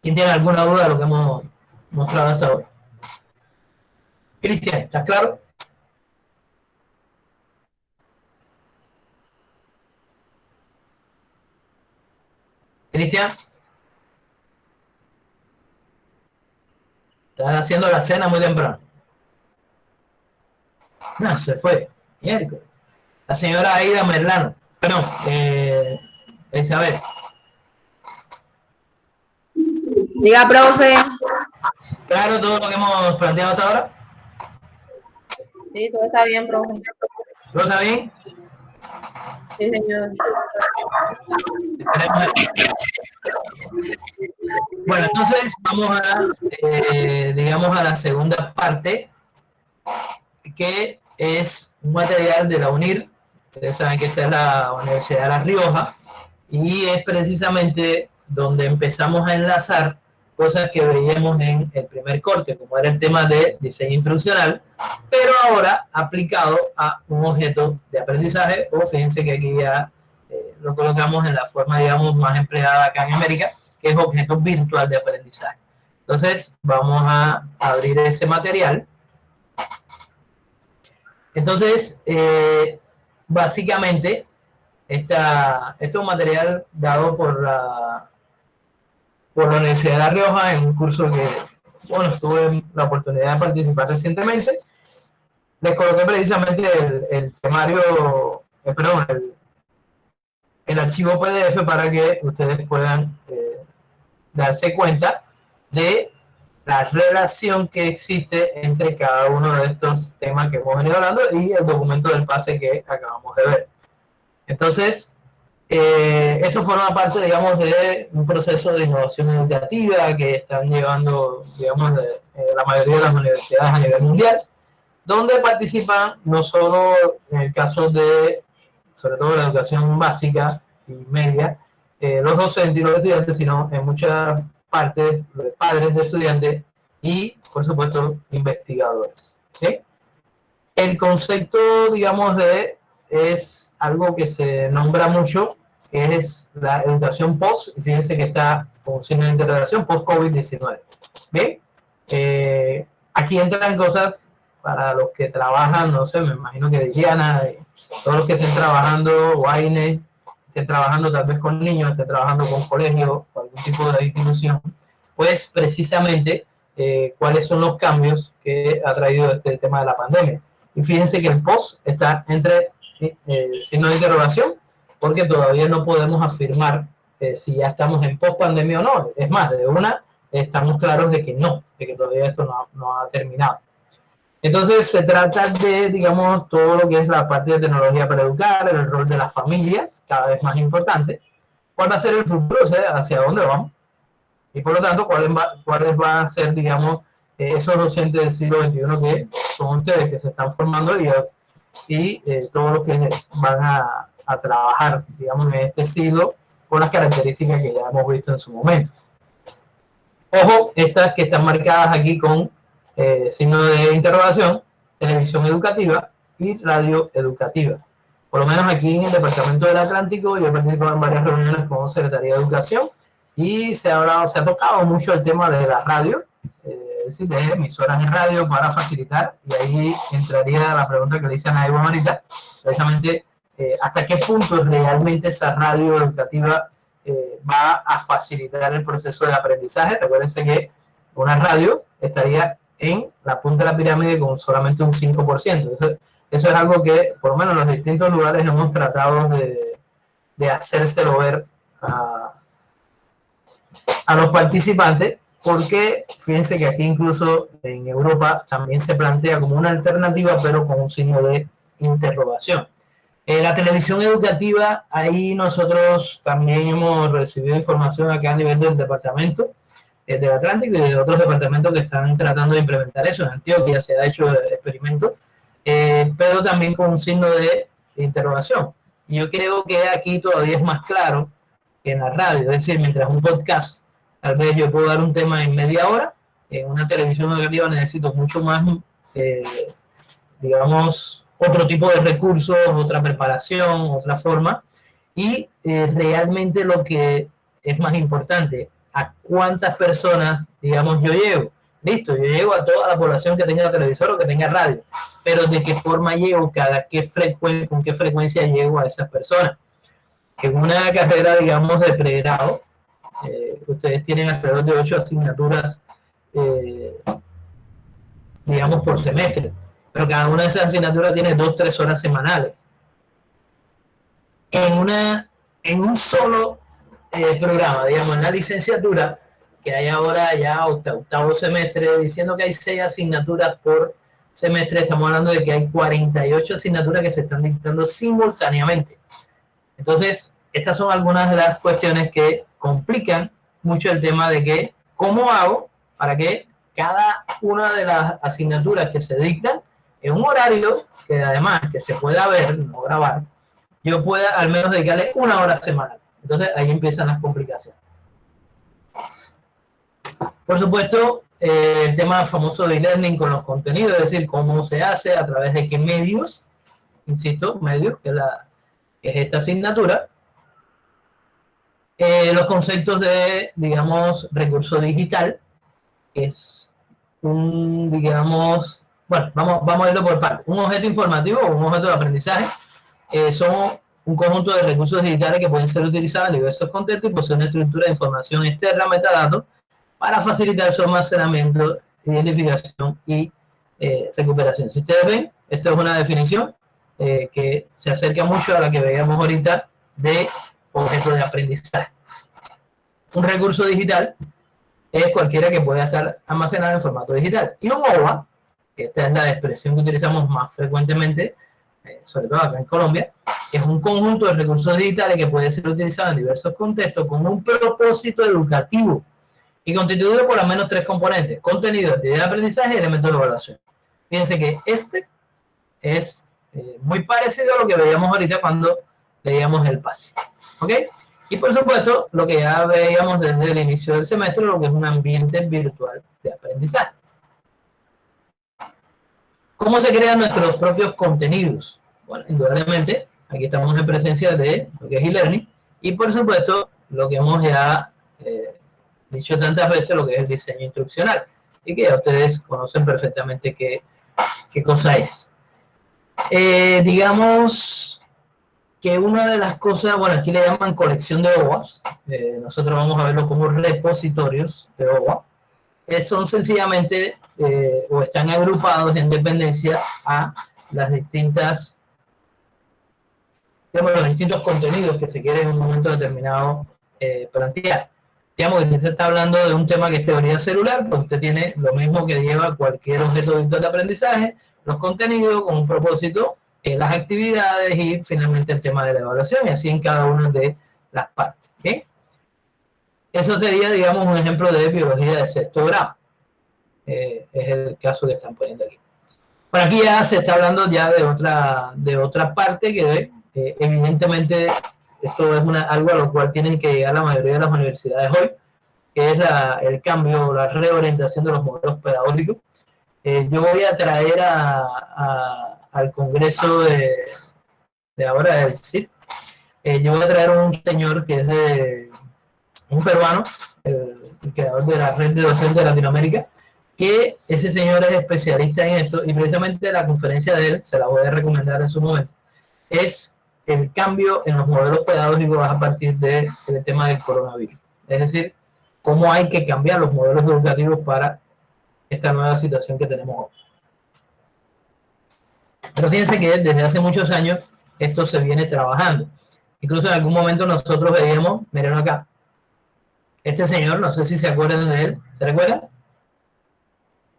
¿Quién tiene alguna duda de lo que hemos mostrado hasta ahora? Cristian, ¿estás claro? Cristian, estás haciendo la cena muy temprano. No, se fue. Miércoles. La señora Aida Merlano. Perdón, Isabel. Diga, profe. ¿Claro todo lo que hemos planteado hasta ahora? Sí, todo está bien, profe. ¿Todo está bien? Sí, señor. Bueno, entonces vamos a, digamos, a la segunda parte, que es un material de la UNIR. Ustedes saben que esta es la Universidad de La Rioja, y es precisamente donde empezamos a enlazar cosas que veíamos en el primer corte, como era el tema de diseño instruccional, pero ahora aplicado a un objeto de aprendizaje, o fíjense que aquí ya lo colocamos en la forma, digamos, más empleada acá en América, que es objeto virtual de aprendizaje. Entonces, vamos a abrir ese material. Entonces, básicamente, este es un material dado por la Universidad de La Rioja en un curso que, bueno, tuve la oportunidad de participar recientemente. Les coloqué precisamente el temario, perdón, el archivo PDF para que ustedes puedan darse cuenta de la relación que existe entre cada uno de estos temas que hemos venido hablando y el documento del pase que acabamos de ver. Entonces, esto forma parte, digamos, de un proceso de innovación educativa que están llevando, digamos, la mayoría de las universidades a nivel mundial, donde participan no solo en el caso de, sobre todo la educación básica y media, los docentes y los estudiantes, sino en muchas partes los padres de estudiantes y, por supuesto, investigadores. ¿Sí? El concepto, digamos, es algo que se nombra mucho, que es la educación post, y fíjense que está con signo de interrogación, post-COVID-19. ¿Bien? Aquí entran cosas para los que trabajan, no sé, me imagino que Diana, todos los que estén trabajando, Wayne, estén trabajando tal vez con niños, estén trabajando con colegios o algún tipo de institución, pues precisamente cuáles son los cambios que ha traído este tema de la pandemia. Y fíjense que el post está entre signos de interrogación, porque todavía no podemos afirmar si ya estamos en post pandemia o no. Es más, de una estamos claros de que no, de que todavía esto no ha terminado. Entonces se trata de, digamos, todo lo que es la parte de tecnología para educar, el rol de las familias, cada vez más importante. ¿Cuál va a ser el futuro? O sea, ¿hacia dónde vamos? Y por lo tanto, ¿cuáles van a ser, digamos, esos docentes del siglo XXI que son ustedes, que se están formando y todos los que van a trabajar, digamos, en este siglo con las características que ya hemos visto en su momento? Ojo, estas que están marcadas aquí con signo de interrogación: televisión educativa y radio educativa. Por lo menos aquí en el Departamento del Atlántico, yo he participado en varias reuniones con Secretaría de Educación y se ha tocado mucho el tema de la radio, es decir, de emisoras de radio para facilitar, y ahí entraría la pregunta que le hice a Naiva ahorita, precisamente hasta qué punto realmente esa radio educativa va a facilitar el proceso de aprendizaje. Recuérdense que una radio estaría en la punta de la pirámide con solamente un 5%. Eso es algo que, por lo menos en los distintos lugares, hemos tratado de hacérselo ver a los participantes, porque fíjense que aquí incluso en Europa también se plantea como una alternativa, pero con un signo de interrogación. La televisión educativa, ahí nosotros también hemos recibido información acá a nivel del departamento del Atlántico y de otros departamentos que están tratando de implementar eso. En Antioquia se ha hecho experimento, pero también con un signo de interrogación. Y yo creo que aquí todavía es más claro que en la radio, es decir, mientras un podcast, tal vez yo puedo dar un tema en media hora, en una televisión educativa necesito mucho más, digamos, otro tipo de recursos, otra preparación, otra forma, y realmente lo que es más importante, a cuántas personas, digamos, yo llego. Listo, yo llego a toda la población que tenga televisor o que tenga radio, pero de qué forma llego, con qué frecuencia llego a esas personas. Que en una carrera, digamos, de pregrado, ustedes tienen alrededor de 8 asignaturas, digamos, por semestre, pero cada una de esas asignaturas tiene 2-3 horas semanales. En un solo programa, digamos, en la licenciatura, que hay ahora ya octavo semestre, diciendo que hay 6 asignaturas por semestre, estamos hablando de que hay 48 asignaturas que se están dictando simultáneamente. Entonces, estas son algunas de las cuestiones que complican mucho el tema de que, ¿cómo hago para que cada una de las asignaturas que se dictan en un horario que además que se pueda ver, no grabar, yo pueda al menos dedicarle 1 hora semanal? Entonces, ahí empiezan las complicaciones. Por supuesto, el tema famoso de e-learning con los contenidos, es decir, cómo se hace, a través de qué medios, insisto, medios, que es esta asignatura. Los conceptos de, digamos, recurso digital, que es un, digamos, bueno, vamos a irlo por partes. Un objeto informativo o un objeto de aprendizaje son un conjunto de recursos digitales que pueden ser utilizados en diversos contextos y poseen una estructura de información externa, metadatos, para facilitar su almacenamiento, identificación y recuperación. Si ustedes ven, esto es una definición que se acerca mucho a la que veíamos ahorita de objeto de aprendizaje. Un recurso digital es cualquiera que pueda estar almacenado en formato digital. Y un OVA, que esta es la expresión que utilizamos más frecuentemente, sobre todo acá en Colombia, es un conjunto de recursos digitales que puede ser utilizado en diversos contextos con un propósito educativo y constituido por al menos 3 componentes: contenido, actividad de aprendizaje y elementos de evaluación. Fíjense que este es muy parecido a lo que veíamos ahorita cuando leíamos el PASI. ¿Ok? Y por supuesto, lo que ya veíamos desde el inicio del semestre, lo que es un ambiente virtual de aprendizaje. ¿Cómo se crean nuestros propios contenidos? Bueno, indudablemente, aquí estamos en presencia de lo que es e-learning y por supuesto, lo que hemos ya dicho tantas veces, lo que es el diseño instruccional y que ya ustedes conocen perfectamente qué cosa es. Digamos que una de las cosas, bueno, aquí le llaman colección de OVAs, nosotros vamos a verlo como repositorios de OVA, son sencillamente o están agrupados en dependencia a las distintas, digamos, los distintos contenidos que se quieren en un momento determinado plantear. Digamos que si usted está hablando de un tema que es teoría celular, pues usted tiene lo mismo que lleva cualquier objeto virtual de aprendizaje, los contenidos con un propósito, las actividades y finalmente el tema de la evaluación, y así en cada una de las partes. ¿Okay? Eso sería, digamos, un ejemplo de biología de sexto grado. Es el caso que están poniendo aquí. Bueno, aquí ya se está hablando ya de otra parte que evidentemente esto es algo a lo cual tienen que llegar la mayoría de las universidades hoy, que es el cambio, la reorientación de los modelos pedagógicos. Yo voy a traer al Congreso de ahora del CID, yo voy a traer a un señor que es un peruano, el creador de la red de docentes de Latinoamérica, que ese señor es especialista en esto y precisamente la conferencia de él, se la voy a recomendar en su momento, es el cambio en los modelos pedagógicos a partir del tema del coronavirus. Es decir, cómo hay que cambiar los modelos educativos para esta nueva situación que tenemos hoy. Pero fíjense que desde hace muchos años esto se viene trabajando. Incluso en algún momento nosotros veíamos, miren acá, Este señor, no sé si se acuerdan de él, ¿se recuerda?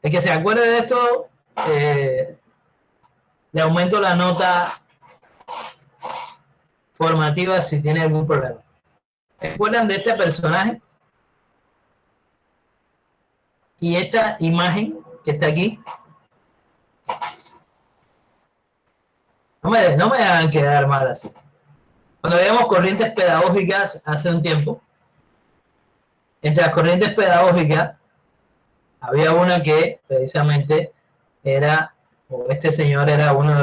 El que se acuerde de esto, le aumento la nota formativa si tiene algún problema. ¿Se acuerdan de este personaje? Y esta imagen que está aquí. No me hagan quedar mal así. Cuando veíamos corrientes pedagógicas hace un tiempo, entre las corrientes pedagógicas había una que precisamente era, o este señor era uno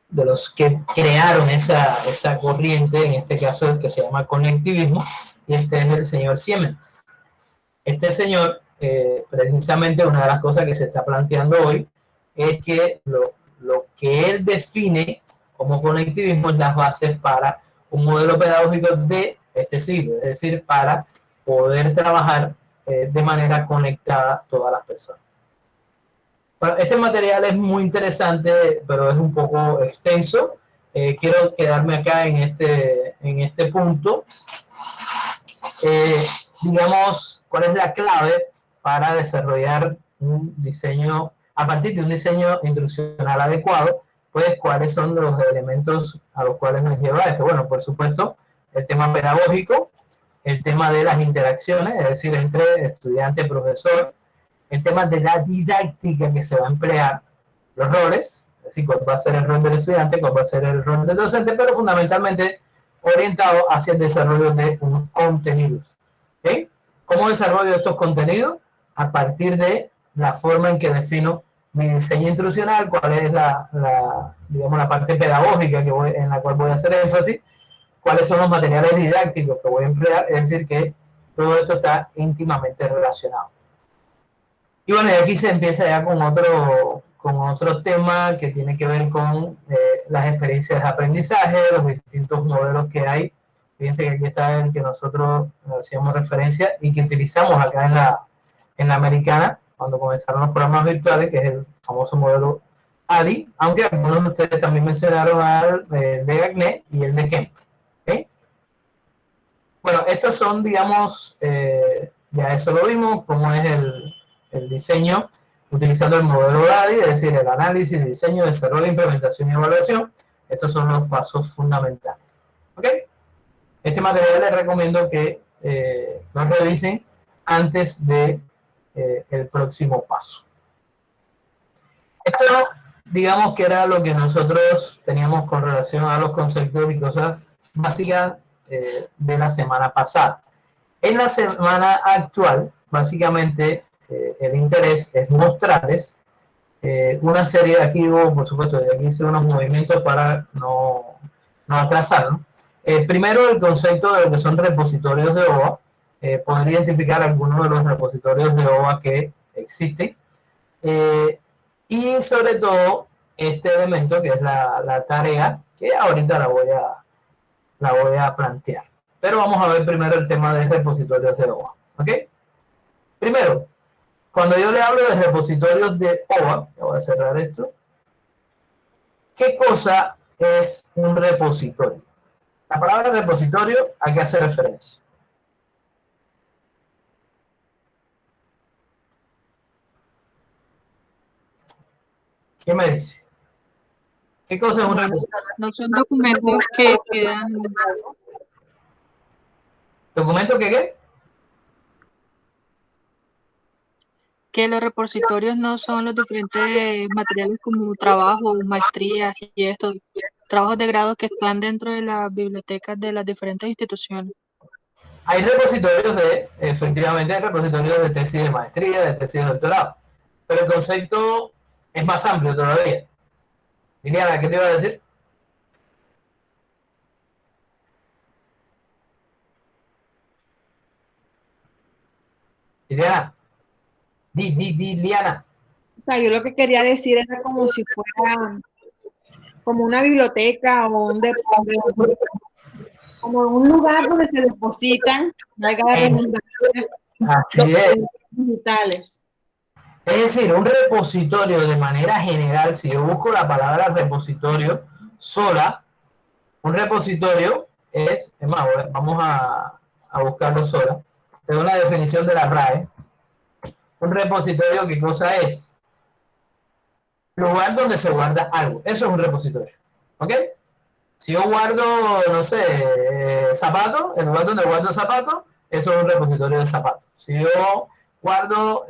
de los que crearon esa corriente, en este caso que se llama conectivismo, y este es el señor Siemens. Este señor, precisamente una de las cosas que se está planteando hoy es que lo que él define como conectivismo es las bases para un modelo pedagógico de este siglo, es decir, para poder trabajar de manera conectada todas las personas. Bueno, este material es muy interesante, pero es un poco extenso. Quiero quedarme acá en este punto. Digamos, ¿cuál es la clave para desarrollar un diseño, a partir de un diseño instruccional adecuado? Pues, ¿cuáles son los elementos a los cuales nos lleva esto? Bueno, por supuesto, el tema pedagógico, el tema de las interacciones, es decir, entre estudiante y profesor, el tema de la didáctica que se va a emplear, los roles, es decir, cuál va a ser el rol del estudiante, cuál va a ser el rol del docente, pero fundamentalmente orientado hacia el desarrollo de unos contenidos. ¿Okay? ¿Cómo desarrollo estos contenidos? A partir de la forma en que defino mi diseño instruccional, cuál es digamos, la parte pedagógica en la cual voy a hacer énfasis, cuáles son los materiales didácticos que voy a emplear, es decir, que todo esto está íntimamente relacionado. Y bueno, y aquí se empieza ya con otro tema que tiene que ver con las experiencias de aprendizaje, los distintos modelos que hay. Fíjense que aquí está el que nosotros hacíamos referencia y que utilizamos acá en la americana, cuando comenzaron los programas virtuales, que es el famoso modelo ADI, aunque algunos de ustedes también mencionaron el de Gagné y el de Kemp. ¿Okay? Bueno, estos son, digamos, ya eso lo vimos, cómo es el diseño utilizando el modelo DADI, es decir, el análisis, diseño, desarrollo, implementación y evaluación. Estos son los pasos fundamentales. ¿Ok? Este material les recomiendo que lo revisen antes de el próximo paso. Esto, digamos que era lo que nosotros teníamos con relación a los conceptos y cosas básicas de la semana pasada. En la semana actual, básicamente, el interés es mostrarles una serie, aquí hubo, por supuesto, aquí hice unos movimientos para no atrasarnos. Primero, el concepto de lo que son repositorios de OVA, poder identificar algunos de los repositorios de OVA que existen, y sobre todo este elemento que es la tarea, que ahorita la voy a plantear. Pero vamos a ver primero el tema de repositorios de OVA. ¿Ok? Primero, cuando yo le hablo de repositorios de OVA, voy a cerrar esto. ¿Qué cosa es un repositorio? La palabra repositorio, ¿a qué hace referencia? ¿Qué me dice? ¿Qué cosa es un repositorio? No son documentos que quedan. ¿Documento que qué? Que los repositorios no son los diferentes materiales como trabajos, maestrías y estos trabajos de grado que están dentro de las bibliotecas de las diferentes instituciones. Hay repositorios efectivamente, hay repositorios de tesis de maestría, de tesis de doctorado, pero el concepto es más amplio todavía. Liliana, ¿qué te iba a decir? Liliana. Liliana. O sea, yo lo que quería decir era como si fuera como una biblioteca o un depósito, como un lugar donde se depositan, valga la redundancia, Así es. digitales. Es decir, un repositorio de manera general, si yo busco la palabra repositorio sola, un repositorio es más, vamos a buscarlo sola. Según la definición de la RAE, un repositorio, ¿qué cosa es? Lugar donde se guarda algo. Eso es un repositorio. ¿Ok? Si yo guardo, no sé, zapatos, el lugar donde guardo zapatos, eso es un repositorio de zapatos. Si yo guardo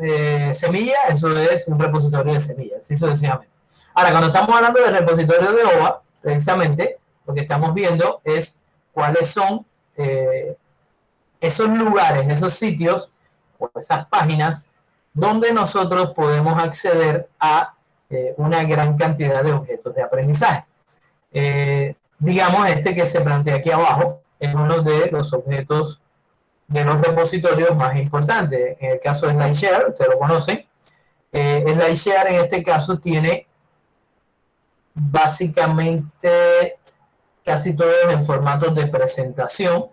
semillas, eso es un repositorio de semillas, así sucesivamente. Ahora, cuando estamos hablando de repositorio de OVA, precisamente lo que estamos viendo es cuáles son esos lugares, esos sitios o esas páginas donde nosotros podemos acceder a una gran cantidad de objetos de aprendizaje. Digamos, este que se plantea aquí abajo es uno de los objetos de los repositorios más importantes. En el caso de SlideShare, ustedes lo conocen. SlideShare en este caso tiene básicamente casi todos en formatos de presentación.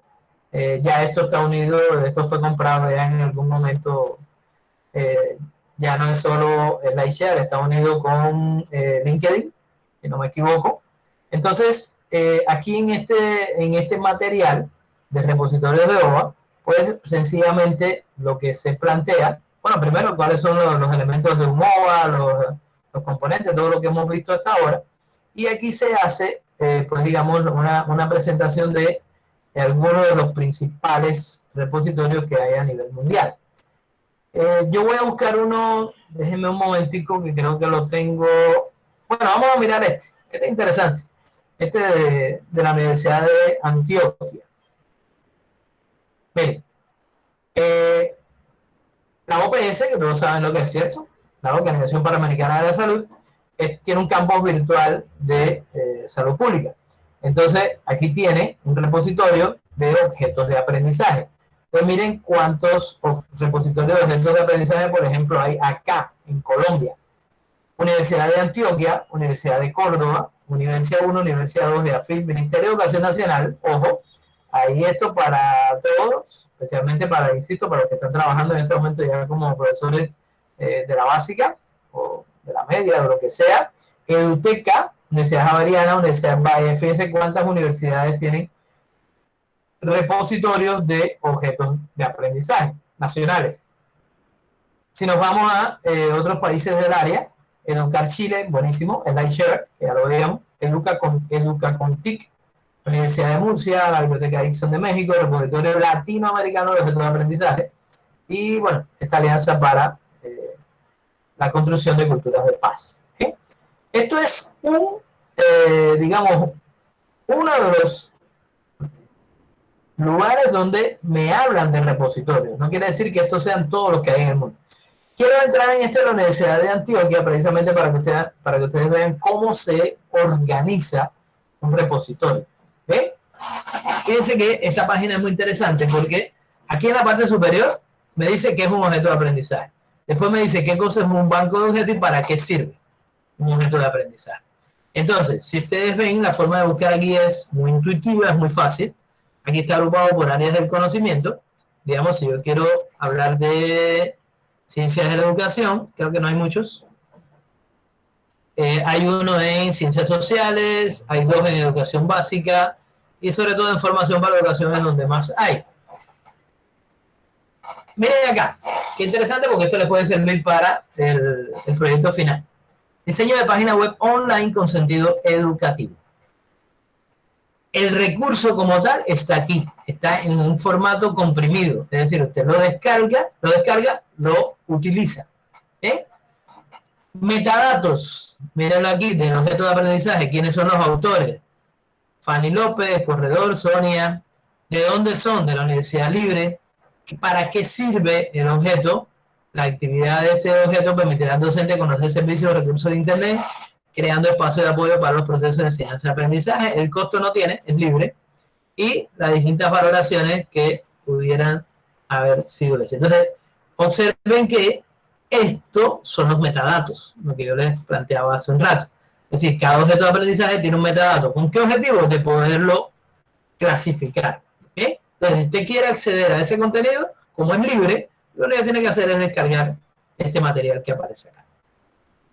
Ya esto está unido, esto fue comprado ya en algún momento, ya no es solo SlideShare, está unido con LinkedIn, si no me equivoco. Entonces, aquí en este material de repositorios de OVA, pues sencillamente lo que se plantea, bueno, primero cuáles son los elementos de un OVA, los componentes, todo lo que hemos visto hasta ahora, y aquí se hace, pues digamos, una presentación de algunos de los principales repositorios que hay a nivel mundial. Yo voy a buscar uno, déjenme un momentico que creo que lo tengo. Bueno, vamos a mirar este es interesante, este de la Universidad de Antioquia. Miren, la OPS, que todos saben lo que es, ¿cierto? La Organización Panamericana de la Salud, tiene un campus virtual de salud pública. Entonces, aquí tiene un repositorio de objetos de aprendizaje. Pues miren cuántos repositorios de objetos de aprendizaje, por ejemplo, hay acá, en Colombia. Universidad de Antioquia, Universidad de Córdoba, Universidad 1, Universidad 2 de AFIP, Ministerio de Educación Nacional, ojo, ahí esto para todos, especialmente para, insisto, para los que están trabajando en este momento ya como profesores de la básica, o de la media, o lo que sea. EduTeca, Universidad Javeriana, Universidad Valle, fíjense cuántas universidades tienen repositorios de objetos de aprendizaje nacionales. Si nos vamos a otros países del área, Educar Chile, buenísimo, SlideShare, que ya lo veíamos, EducaContic, Universidad de Murcia, la Biblioteca Dixon de México, el Repositorio Latinoamericano de Objetos de Aprendizaje, y bueno, esta alianza para la construcción de culturas de paz. ¿Sí? Esto es digamos, uno de los lugares donde me hablan de repositorios. No quiere decir que estos sean todos los que hay en el mundo. Quiero entrar en la Universidad de Antioquia precisamente para que ustedes vean cómo se organiza un repositorio. ¿Ve? Fíjense que esta página es muy interesante porque aquí en la parte superior me dice qué es un objeto de aprendizaje. Después me dice qué cosa es un banco de objetos y para qué sirve un objeto de aprendizaje. Entonces, si ustedes ven, la forma de buscar aquí es muy intuitiva, es muy fácil. Aquí está agrupado por áreas del conocimiento. Digamos, si yo quiero hablar de ciencias de la educación, creo que no hay muchos. Hay uno en ciencias sociales, hay dos en educación básica y sobre todo en formación para educación es donde más hay. Miren acá, qué interesante porque esto les puede servir para el proyecto final. Diseño de página web online con sentido educativo. El recurso como tal está aquí, está en un formato comprimido, es decir, usted lo descarga, lo utiliza. Metadatos, mírenlo aquí, del objeto de aprendizaje, ¿quiénes son los autores? Fanny López, Corredor, Sonia, ¿de dónde son? De la Universidad Libre. ¿Para qué sirve el objeto? La actividad de este objeto permitirá al docente conocer servicios o recursos de Internet, creando espacios de apoyo para los procesos de enseñanza y aprendizaje. El costo no tiene, es libre. Y las distintas valoraciones que pudieran haber sido hechas. Entonces, observen que estos son los metadatos, lo que yo les planteaba hace un rato. Es decir, cada objeto de aprendizaje tiene un metadato. ¿Con qué objetivo? De poderlo clasificar. Entonces, si usted quiere acceder a ese contenido, como es libre, lo único que tiene que hacer es descargar este material que aparece acá.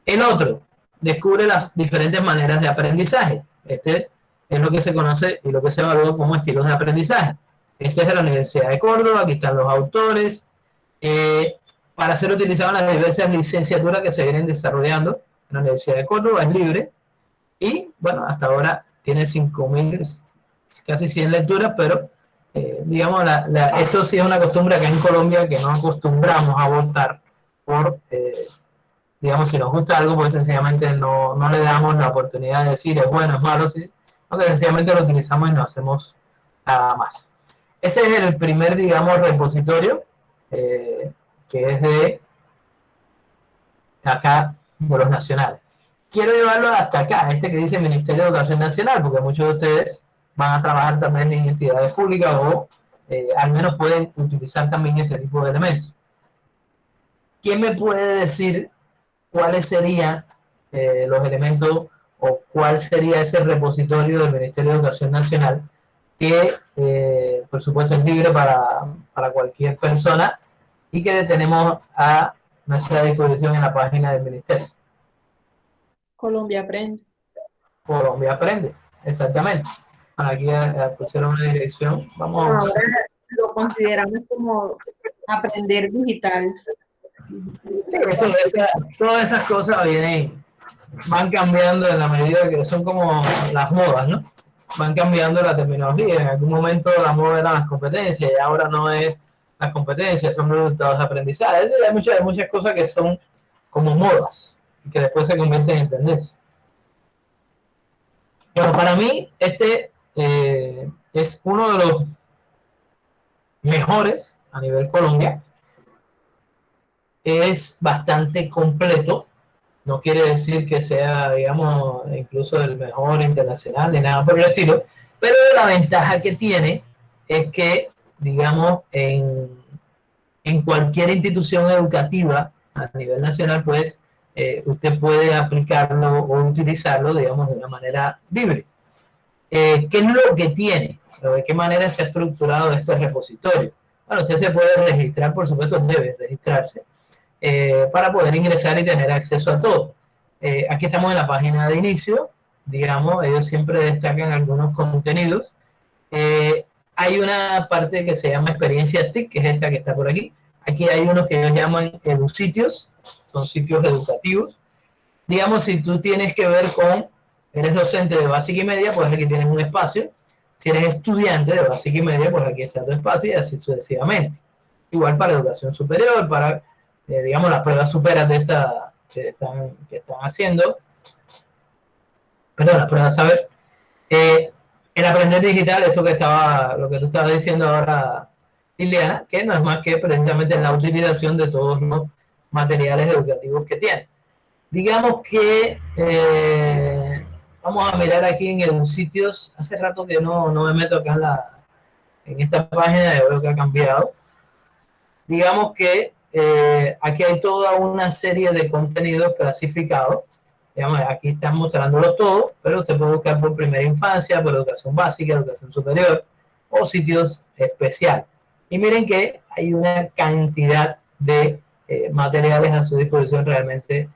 El otro, descubre las diferentes maneras de aprendizaje. Este es lo que se conoce y lo que se evalúa como estilos de aprendizaje. Este es de la Universidad de Córdoba, aquí están los autores, para ser utilizado en las diversas licenciaturas que se vienen desarrollando en la Universidad de Córdoba, es libre, y bueno, hasta ahora tiene 5.000, casi 100 lecturas, pero digamos, esto sí es una costumbre acá en Colombia que no acostumbramos a votar por, digamos, si nos gusta algo, pues sencillamente no le damos la oportunidad de decir es bueno, es malo, sí, porque sencillamente lo utilizamos y no hacemos nada más. Ese es el primer, digamos, repositorio, que es de acá, de los nacionales. Quiero llevarlo hasta acá, este que dice Ministerio de Educación Nacional, porque muchos de ustedes van a trabajar también en entidades públicas o al menos pueden utilizar también este tipo de elementos. ¿Quién me puede decir cuáles serían los elementos o cuál sería ese repositorio del Ministerio de Educación Nacional que, por supuesto, es libre para cualquier persona y que tenemos a nuestra disposición en la página del Ministerio? Colombia Aprende. Colombia Aprende, exactamente. Aquí pusieron una dirección. Vamos. Ahora lo consideramos como aprender digital. Sí, todas esas cosas van cambiando en la medida que son como las modas, ¿no? Van cambiando la terminología. En algún momento la moda eran las competencias y ahora no es las competencias, son resultados de aprendizaje. Hay muchas cosas que son como modas y que después se convierten en tendencia. Pero para mí, este es uno de los mejores a nivel Colombia. Es bastante completo. No quiere decir que sea, digamos, incluso el mejor internacional ni nada por el estilo, pero la ventaja que tiene es que, digamos, en cualquier institución educativa a nivel nacional, pues usted puede aplicarlo o utilizarlo, digamos, de una manera libre. ¿Qué es lo que tiene? ¿De qué manera está estructurado este repositorio? Bueno, usted se puede registrar, por supuesto, debe registrarse para poder ingresar y tener acceso a todo. Aquí estamos en la página de inicio, digamos, ellos siempre destacan algunos contenidos. Hay una parte que se llama experiencia TIC, que es esta que está por aquí. Aquí hay unos que ellos llaman edusitios, son sitios educativos. Digamos, si tú tienes que ver eres docente de básica y media, pues aquí tienes un espacio. Si eres estudiante de básica y media, pues aquí está tu espacio y así sucesivamente. Igual para educación superior, para, digamos, las pruebas superas de esta que están haciendo. Perdón, las pruebas saber. El aprender digital, lo que tú estabas diciendo ahora, Liliana, que no es más que precisamente la utilización de todos los materiales educativos que tiene. Digamos que vamos a mirar aquí en edusitios. Hace rato que no me meto acá en esta página, yo veo que ha cambiado. Digamos que aquí hay toda una serie de contenidos clasificados. Digamos, aquí están mostrándolo todo, pero usted puede buscar por primera infancia, por educación básica, educación superior o sitios especiales. Y miren que hay una cantidad de materiales a su disposición realmente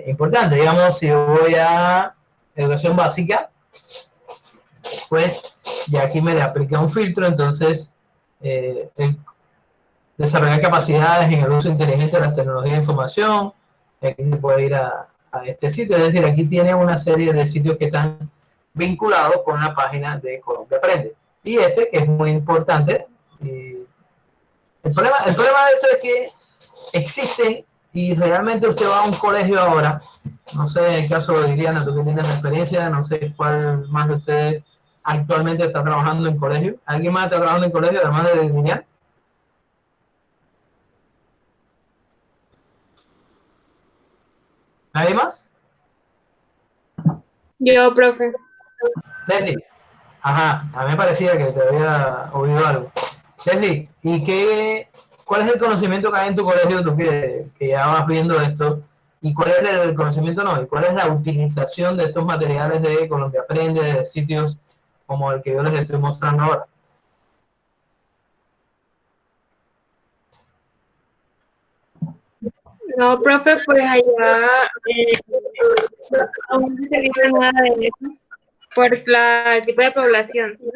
importante. Digamos, si yo voy a educación básica, pues ya aquí me le aplica un filtro, entonces desarrollar capacidades en el uso inteligente de las tecnologías de información. Aquí se puede ir a este sitio, es decir, aquí tiene una serie de sitios que están vinculados con la página de Colombia Aprende. Y este, que es muy importante, el problema de esto es que existe y realmente usted va a un colegio ahora, no sé, en el caso de Liliana, tú que tienes experiencia, no sé cuál más de ustedes actualmente está trabajando en colegio. ¿Alguien más está trabajando en colegio además de Liliana? ¿Nadie más? Yo, profe. Leslie. Ajá, a mí me parecía que te había oído algo. Leslie, ¿cuál es el conocimiento que hay en tu colegio, tú que ya vas viendo esto? ¿Y cuál es el conocimiento no? ¿Y cuál es la utilización de estos materiales de Colombia Aprende, de sitios como el que yo les estoy mostrando ahora? No, profe, pues allá no se dice nada de eso. por el tipo de población, ¿sí?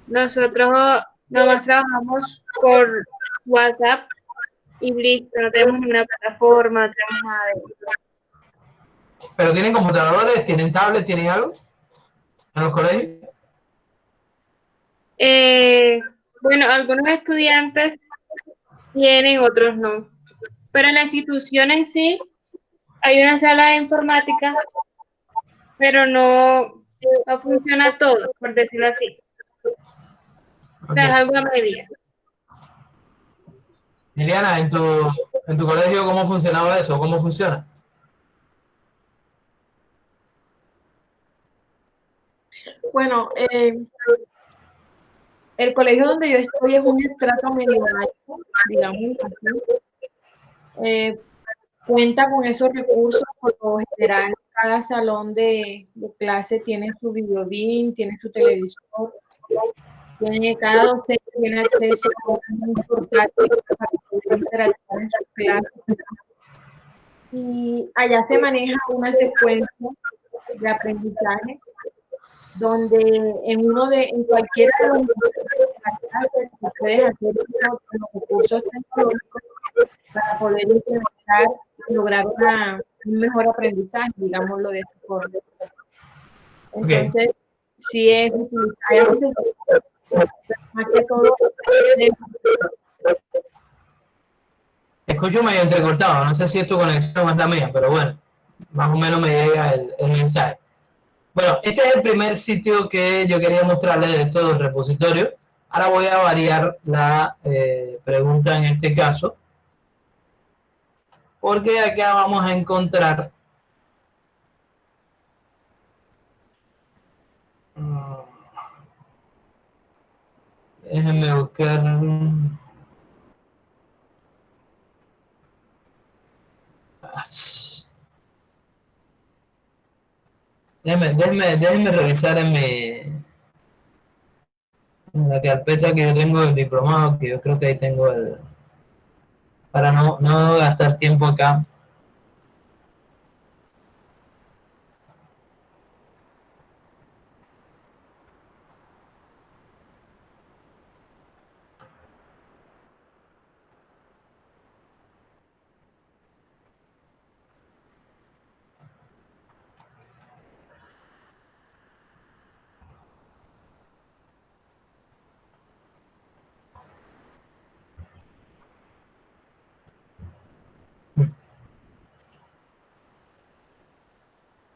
Nosotros nomás trabajamos por WhatsApp y listo, no tenemos ninguna plataforma, no tenemos nada de eso. ¿Pero tienen computadores, tienen tablets, tienen algo en los colegios? Bueno, algunos estudiantes tienen, otros no. Pero en la institución en sí hay una sala de informática, pero no funciona todo, por decirlo así. O sea, es Ok. algo a medida. Liliana, en tu colegio cómo funcionaba eso? ¿Cómo funciona? Bueno, el colegio donde yo estoy es un estrato medio alto, digamos así. Cuenta con esos recursos, por lo general, cada salón de clase tiene su videobin, tiene su televisor, cada docente tiene acceso a un portátil para poder interactuar en sus clases. Y allá se maneja una secuencia de aprendizaje donde en cualquiera de los clases puedes hacer uso de los recursos tecnológicos para poder implementar y lograr un mejor aprendizaje, digámoslo de esta forma. Entonces, sí es utilizar, más que todo, Escucho medio entrecortado, no sé si es tu conexión o es la mía, pero bueno, más o menos me llega el mensaje. Bueno, este es el primer sitio que yo quería mostrarles de estos repositorios. Ahora voy a variar la pregunta en este caso, porque acá vamos a encontrar déjenme buscar. Déjenme revisar en la carpeta que yo tengo del diplomado, que yo creo que ahí tengo para no gastar tiempo acá.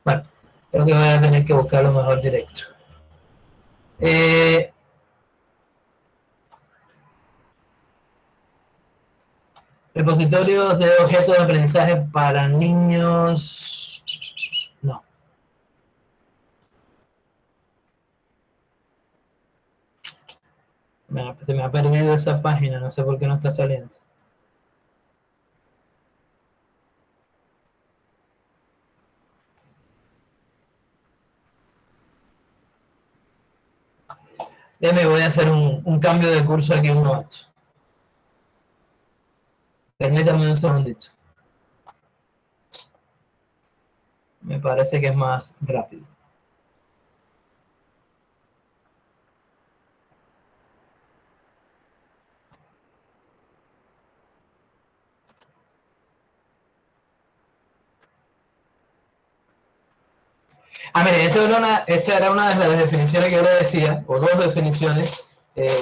Bueno, creo que voy a tener que buscarlo mejor directo. Repositorios de objetos de aprendizaje para niños. No. Se me ha perdido esa página, no sé por qué no está saliendo. Voy a hacer un cambio de curso aquí un momento. Permítame un segundito. Me parece que es más rápido. Miren, esta era una de las definiciones que yo le decía, o dos definiciones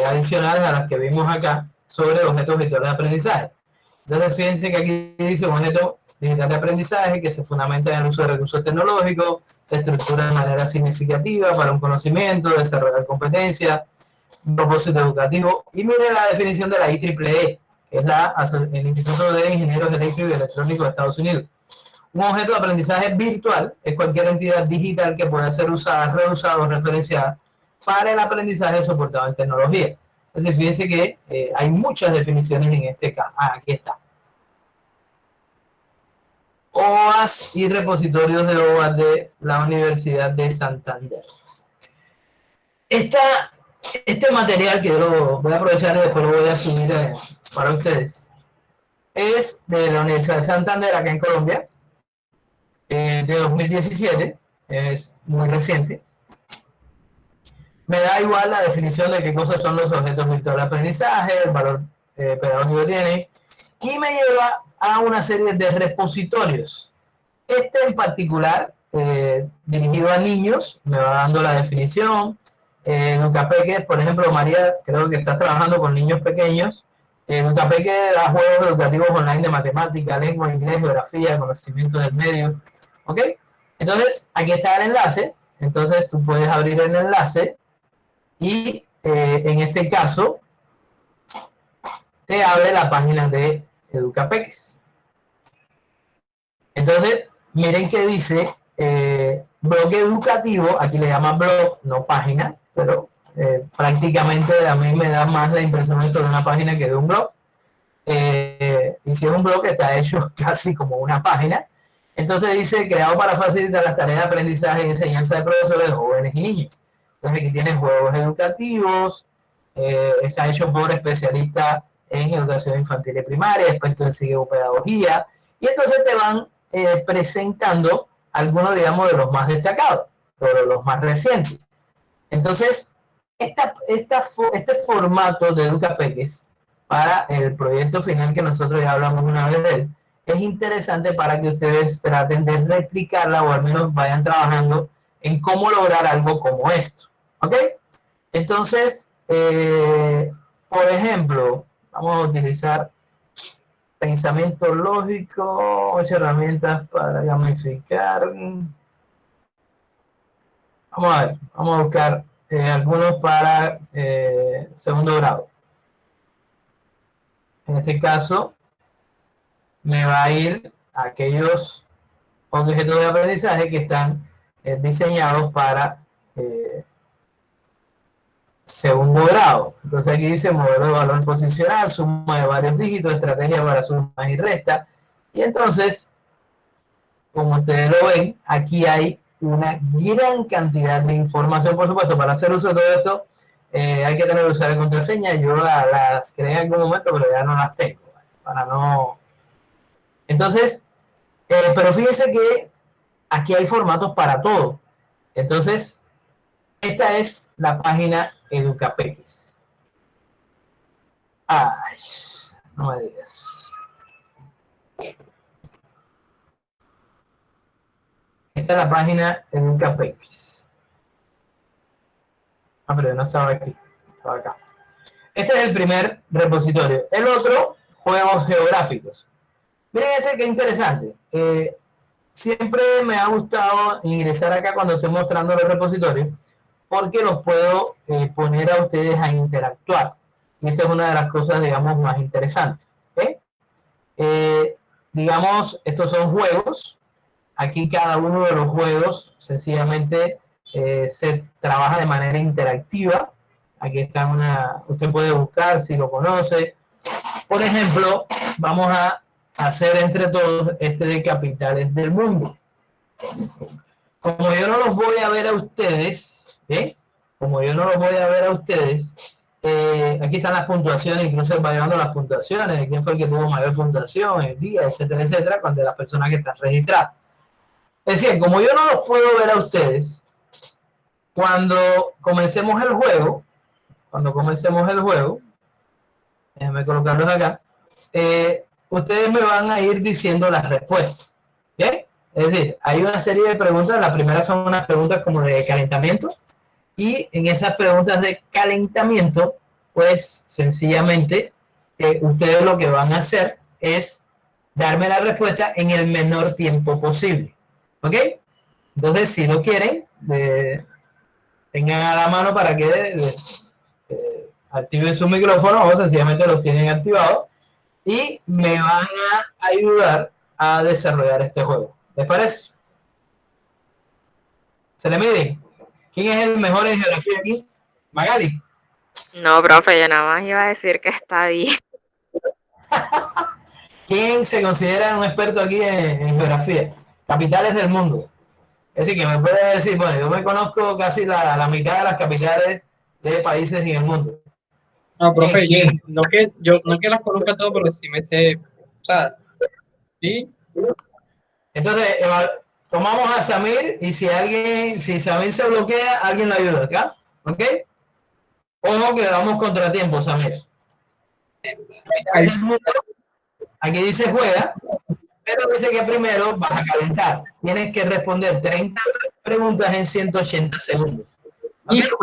adicionales a las que vimos acá sobre objetos virtuales de aprendizaje. Entonces, fíjense que aquí dice un objeto digital de aprendizaje que se fundamenta en el uso de recursos tecnológicos, se estructura de manera significativa para un conocimiento, desarrollar competencias, un propósito educativo. Y miren la definición de la IEEE, que es el Instituto de Ingenieros Eléctricos y Electrónicos de Estados Unidos. Un objeto de aprendizaje virtual es cualquier entidad digital que pueda ser usada, reusada o referenciada para el aprendizaje soportado en tecnología. Entonces, fíjense que hay muchas definiciones en este caso. Aquí está. OAS y repositorios de OAS de la Universidad de Santander. Este material que yo voy a aprovechar y después lo voy a subir para ustedes es de la Universidad de Santander, acá en Colombia, de 2017, es muy reciente. Me da igual la definición de qué cosas son los objetos virtuales de aprendizaje, el valor pedagógico que tiene, y me lleva a una serie de repositorios. Este en particular, dirigido a niños, me va dando la definición. Educapeque, por ejemplo, María, creo que está trabajando con niños pequeños. Educapeque da juegos educativos online de matemática, lengua, inglés, geografía, conocimiento del medio. ¿Ok? Entonces, aquí está el enlace. Entonces, tú puedes abrir el enlace y en este caso te abre la página de Educapeques. Entonces, miren que dice blog educativo, aquí le llama blog, no página, pero prácticamente a mí me da más la impresión de una página que de un blog. Y si es un blog, está hecho casi como una página. Entonces dice, creado para facilitar las tareas de aprendizaje y enseñanza de profesores, jóvenes y niños. Entonces aquí tienen juegos educativos, está hecho por especialistas en educación infantil y primaria, expertos en psicopedagogía, y entonces te van presentando algunos, digamos, de los más destacados, pero los más recientes. Entonces, este formato de Educapeques para el proyecto final, que nosotros ya hablamos una vez de él, es interesante para que ustedes traten de replicarla o al menos vayan trabajando en cómo lograr algo como esto. ¿Ok? Entonces, por ejemplo, vamos a utilizar pensamiento lógico, 8 herramientas para gamificar. Vamos a ver, vamos a buscar algunos para segundo grado. En este caso, me va a ir a aquellos objetos de aprendizaje que están diseñados para segundo grado. Entonces aquí dice modelo de valor posicional, suma de varios dígitos, estrategia para sumas y restas. Y entonces, como ustedes lo ven, aquí hay una gran cantidad de información. Por supuesto, para hacer uso de todo esto, hay que tener usuario y contraseña. Yo las creé en algún momento, pero ya no las tengo, para no... Entonces, pero fíjense que aquí hay formatos para todo. Entonces, esta es la página Educapeques. Ay, no me digas. Esta es la página Educapeques. Ah, pero no estaba aquí, estaba acá. Este es el primer repositorio. El otro, juegos geográficos. Miren este que interesante. Siempre me ha gustado ingresar acá cuando estoy mostrando los repositorios, porque los puedo poner a ustedes a interactuar. Y esta es una de las cosas, digamos, más interesantes. Digamos, estos son juegos. Aquí cada uno de los juegos sencillamente se trabaja de manera interactiva. Aquí está usted puede buscar si lo conoce. Por ejemplo, vamos a hacer entre todos este de capitales del mundo. Como yo no los voy a ver a ustedes, como yo no los voy a ver a ustedes, aquí están las puntuaciones, incluso va llevando las puntuaciones de quién fue el que tuvo mayor puntuación, el día, etcétera, etcétera, cuando las personas que están registradas. Es decir, como yo no los puedo ver a ustedes, cuando comencemos el juego, déjenme colocarlos acá, ustedes me van a ir diciendo las respuestas. ¿Bien? Es decir, hay una serie de preguntas. La primera son unas preguntas como de calentamiento. Y en esas preguntas de calentamiento, pues sencillamente ustedes lo que van a hacer es darme la respuesta en el menor tiempo posible. ¿Ok? Entonces, si lo quieren, tengan a la mano para que activen su micrófono o sencillamente los tienen activados y me van a ayudar a desarrollar este juego. ¿Les parece? ¿Se le miden? ¿Quién es el mejor en geografía aquí? ¿Magali? No, profe, yo nada más iba a decir que está bien. ¿Quién se considera un experto aquí en geografía? Capitales del mundo. Es decir, que me puede decir, bueno, yo me conozco casi la mitad de las capitales de países en el mundo. No, profe, no que las conozca todo, pero sí me sé, o sea, sí. Entonces, tomamos a Samir y si Samir se bloquea, alguien lo ayuda acá. ¿Ok? Ojo que vamos contratiempo, Samir. Aquí dice juega, pero dice que primero vas a calentar. Tienes que responder 30 preguntas en 180 segundos. ¿Okay? Hijo.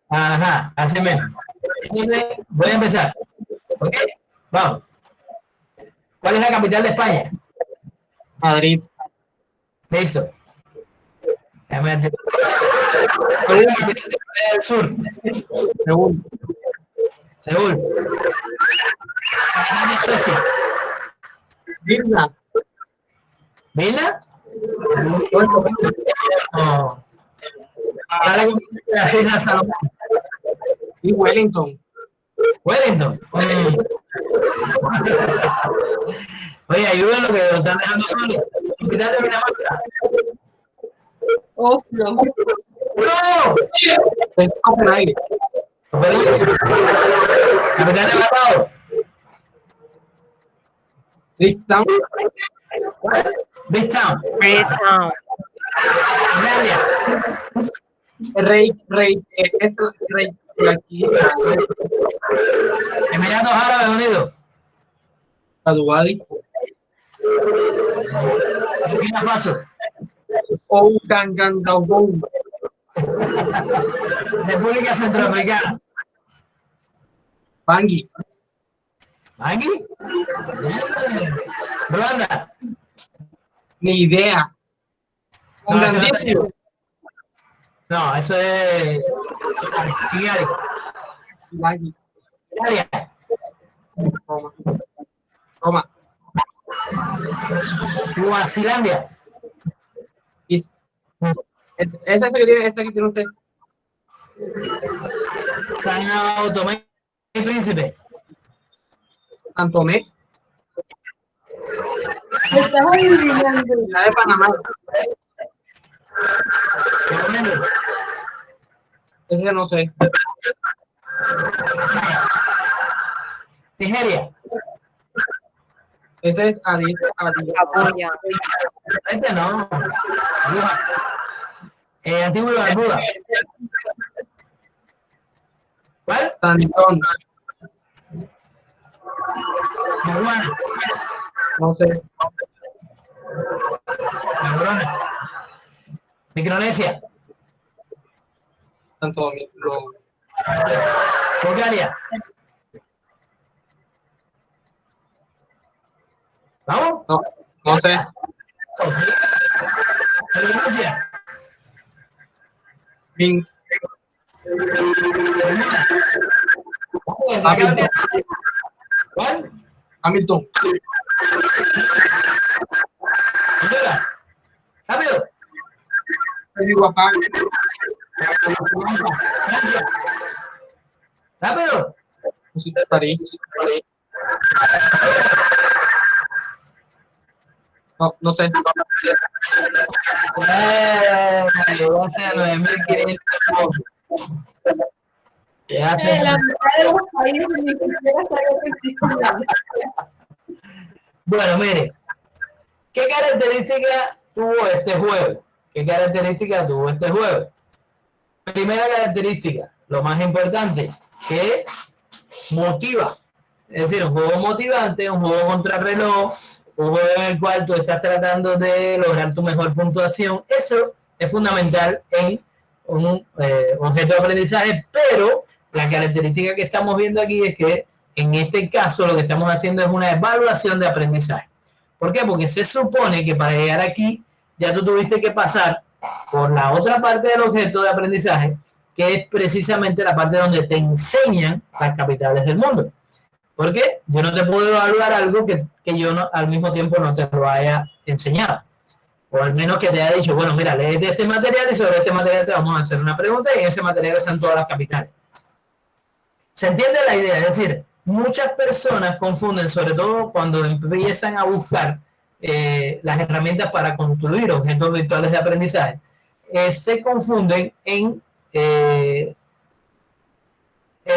Ajá, así mismo. Entonces, voy a empezar. ¿Ok? Vamos. ¿Cuál es la capital de España? Madrid. Listo. ¿Cuál es la capital de Corea del Sur? Seúl. Seúl. Suecia. Vilna. ¿Vilna? No. No. Las Islas Salomón. Y Wellington. Wellington. Oye, ayúdenlo que lo están dejando solo. Capital de Dinamarca. Oslo. ¡No! Es Copenhague. Capital de Barbados. Bridgetown. Big Town. Freetown. Islandia. Rey, aquí, Emiratos Árabes Unidos. Aduadi, Burkina Faso. Ouagadougou, República Centroafricana. Bangui, ¿Aquí? Ruanda. ni idea. Ugandismo, No, eso es Kigali. Bangui, Italia. Roma, Suazilandia. esa que tiene usted. Sao Tomé y Príncipe. San Tomé, Estás adivinando. la de Panamá, ese no sé. Nigeria. Ese es Addis. Abuya. Este no. Antigua y Barbuda. ¿Cuál? San John's, Peruana. no sé. Peruana. Micronesia. Santo Domingo, Bulgaria. ¿Vamos? no sé. Indonesia. Minsk, Hamilton. ¿Cuál? Hamilton, Honduras. Rápido. Tegucigalpa, Francia. Rápido. París. No sé. Llegó a 9.500 puntos. Llegaste La mitad de los países ni siquiera sabía que existían. Bueno, mire, ¿qué característica tuvo este juego? ¿Qué característica tuvo este juego? Primera característica, lo más importante, que motiva. Es decir, un juego motivante, un juego contrarreloj, un juego en el cual tú estás tratando de lograr tu mejor puntuación. Eso es fundamental en un objeto de aprendizaje, pero la característica que estamos viendo aquí es que en este caso lo que estamos haciendo es una evaluación de aprendizaje. ¿Por qué? Porque se supone que para llegar aquí ya tú tuviste que pasar por la otra parte del objeto de aprendizaje, que es precisamente la parte donde te enseñan las capitales del mundo. ¿Por qué? Yo no te puedo evaluar algo que yo no, al mismo tiempo no te lo haya enseñado. O al menos que te haya dicho, bueno, mira, lee de este material y sobre este material te vamos a hacer una pregunta y en ese material están todas las capitales. ¿Se entiende la idea? Es decir, muchas personas confunden, sobre todo cuando empiezan a buscar las herramientas para construir objetos virtuales de aprendizaje, se confunden en el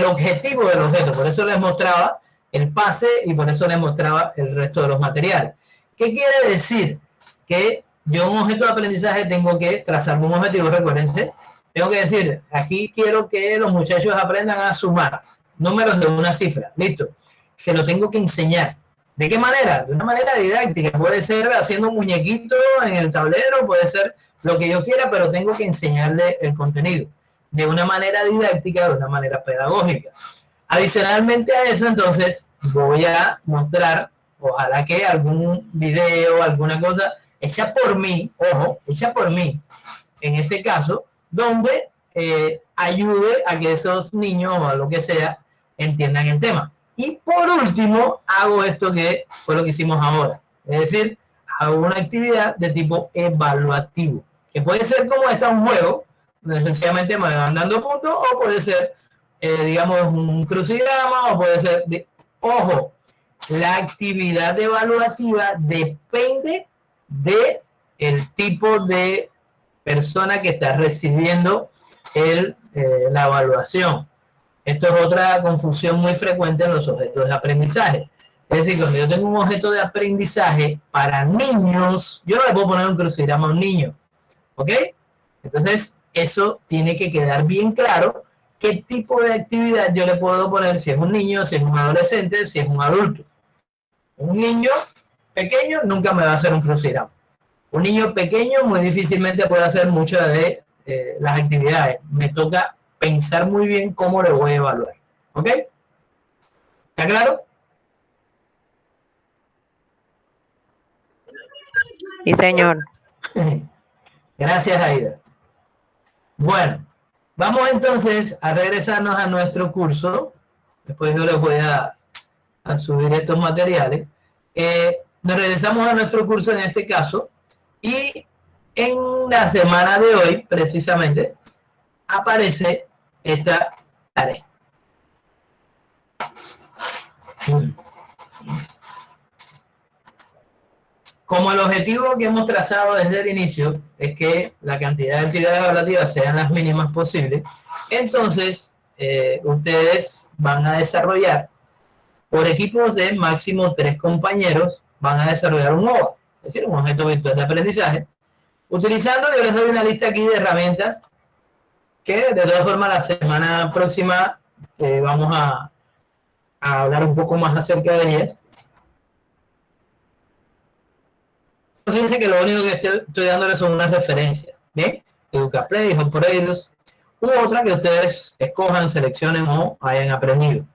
objetivo del objeto. Por eso les mostraba el pase y por eso les mostraba el resto de los materiales. ¿Qué quiere decir? Que yo un objeto de aprendizaje tengo que trazar un objetivo, recuérdense, tengo que decir, aquí quiero que los muchachos aprendan a sumar números de una cifra, listo, se lo tengo que enseñar. ¿De qué manera? De una manera didáctica, puede ser haciendo un muñequito en el tablero, puede ser lo que yo quiera, pero tengo que enseñarle el contenido de una manera didáctica, de una manera pedagógica. Adicionalmente a eso, entonces, voy a mostrar, ojalá que algún video, alguna cosa, hecha por mí, ojo, hecha por mí, en este caso, donde ayude a que esos niños o a lo que sea entiendan el tema. Y por último, hago esto que fue lo que hicimos ahora. Es decir, hago una actividad de tipo evaluativo, que puede ser como esta, un juego, sencillamente me van dando puntos, o puede ser, digamos, un crucigrama, o puede ser, ojo, la actividad evaluativa depende de el tipo de persona que está recibiendo la evaluación. Esto es otra confusión muy frecuente en los objetos de aprendizaje. Es decir, cuando yo tengo un objeto de aprendizaje para niños, yo no le puedo poner un crucigrama a un niño, ¿ok? Entonces, eso tiene que quedar bien claro qué tipo de actividad yo le puedo poner, si es un niño, si es un adolescente, si es un adulto. Un niño pequeño nunca me va a hacer un crucigrama. Un niño pequeño muy difícilmente puede hacer muchas de las actividades. Me toca pensar muy bien cómo lo voy a evaluar. ¿Ok? ¿Está claro? Sí, señor. Gracias, Aida. Bueno, vamos entonces a regresarnos a nuestro curso. Después yo les voy a subir estos materiales. Nos regresamos a nuestro curso en este caso. Y en la semana de hoy, precisamente, aparece esta tarea. Como el objetivo que hemos trazado desde el inicio es que la cantidad de actividades evaluativas sean las mínimas posibles, entonces ustedes van a desarrollar, por equipos de máximo 3 compañeros, van a desarrollar un OVA, es decir, un objeto virtual de aprendizaje, utilizando, yo les doy una lista aquí de herramientas que de todas formas la semana próxima vamos a hablar un poco más acerca de ellas. Fíjense que lo único que estoy dándoles son unas referencias, ¿bien? EducaPlay, HomeForEdus, u otra que ustedes escojan, seleccionen o hayan aprendido.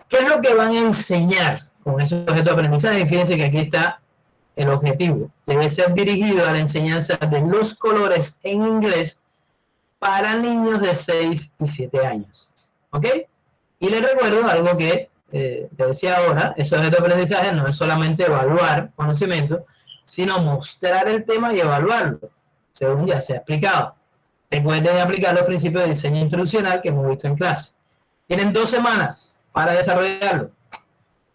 ¿Qué es lo que van a enseñar con esos objetos de aprendizaje? Fíjense que aquí está el objetivo. Debe ser dirigido a la enseñanza de los colores en inglés para niños de 6 y 7 años. ¿Ok? Y les recuerdo algo que te decía ahora, esos objetos de aprendizaje no es solamente evaluar conocimiento, sino mostrar el tema y evaluarlo, según ya se ha explicado. Recuerden aplicar los principios de diseño instruccional que hemos visto en clase. Tienen 2 semanas para desarrollarlo.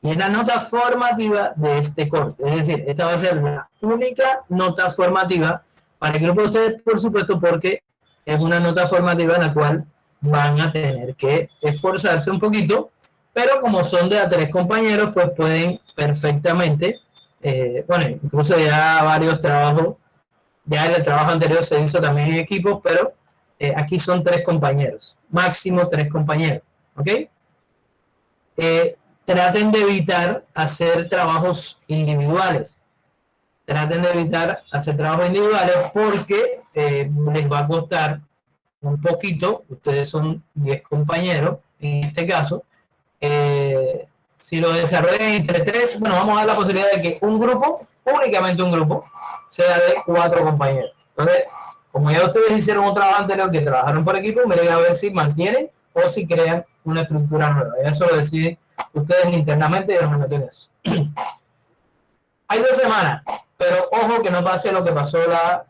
Y es la nota formativa de este corte. Es decir, esta va a ser la única nota formativa para el grupo de ustedes, por supuesto, porque es una nota formativa en la cual van a tener que esforzarse un poquito, pero como son de a 3 compañeros, pues pueden perfectamente, bueno, incluso ya varios trabajos, ya en el trabajo anterior se hizo también en equipos, pero aquí son 3 compañeros, máximo 3 compañeros, ¿ok? Traten de evitar hacer trabajos individuales. Traten de evitar hacer trabajos individuales porque les va a costar un poquito. Ustedes son 10 compañeros, en este caso. Si lo desarrollan entre 3, bueno, vamos a dar la posibilidad de que un grupo, únicamente un grupo, sea de 4 compañeros. Entonces, como ya ustedes hicieron un trabajo anterior que trabajaron por equipo, miren a ver si mantienen o si crean una estructura nueva. Eso lo deciden ustedes internamente y no me meten eso. Hay 2 semanas, pero ojo que no pase lo que pasó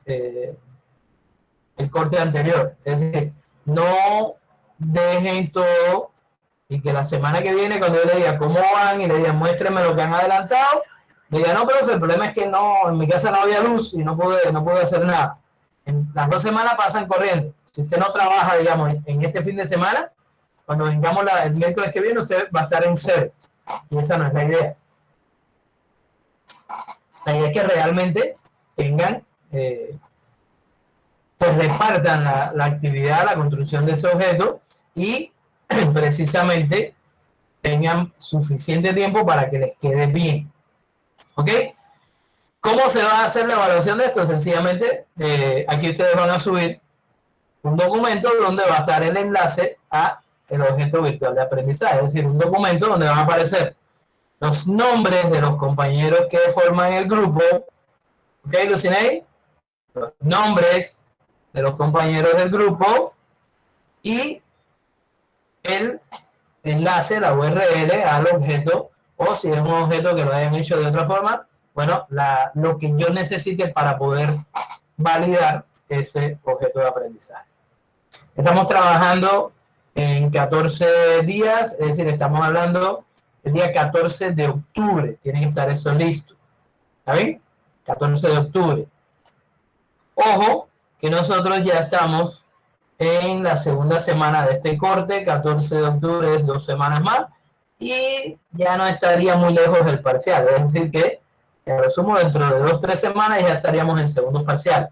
el corte anterior. Es decir, no dejen todo y que la semana que viene, cuando yo le diga cómo van y le diga muéstrenme lo que han adelantado, diga no, pero el problema es que no, en mi casa no había luz y no pude hacer nada. Las 2 semanas pasan corriendo. Si usted no trabaja, digamos, en este fin de semana, cuando vengamos el miércoles que viene, usted va a estar en 0. Y esa no es la idea. La idea es que realmente tengan, se repartan la actividad, la construcción de ese objeto y precisamente tengan suficiente tiempo para que les quede bien. ¿Ok? ¿Cómo se va a hacer la evaluación de esto? Sencillamente, aquí ustedes van a subir un documento donde va a estar el enlace a el objeto virtual de aprendizaje, es decir, un documento donde van a aparecer los nombres de los compañeros que forman el grupo. ¿Ok, Lucinei? Los nombres de los compañeros del grupo y el enlace, la URL al objeto, o si es un objeto que lo hayan hecho de otra forma, bueno, lo que yo necesite para poder validar ese objeto de aprendizaje. Estamos trabajando en 14 días, es decir, estamos hablando el día 14 de octubre, tiene que estar eso listo. ¿Está bien? 14 de octubre. Ojo, que nosotros ya estamos en la segunda semana de este corte, 14 de octubre es 2 semanas más, y ya no estaría muy lejos del parcial, es decir que, en resumo, dentro de 2-3 semanas ya estaríamos en segundo parcial.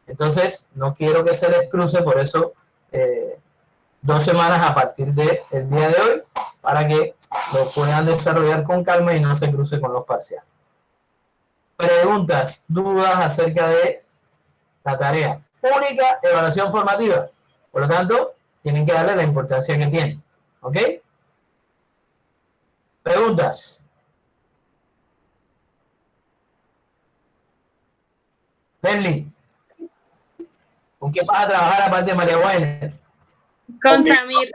Entonces, no quiero que se les cruce, por eso 2 semanas a partir del día de hoy, para que lo puedan desarrollar con calma y no se cruce con los parciales. Preguntas, dudas acerca de la tarea. Única evaluación formativa. Por lo tanto, tienen que darle la importancia que tiene. ¿Ok? Preguntas. Leslie, ¿con quién vas a trabajar aparte de María Weiner? Con Samir.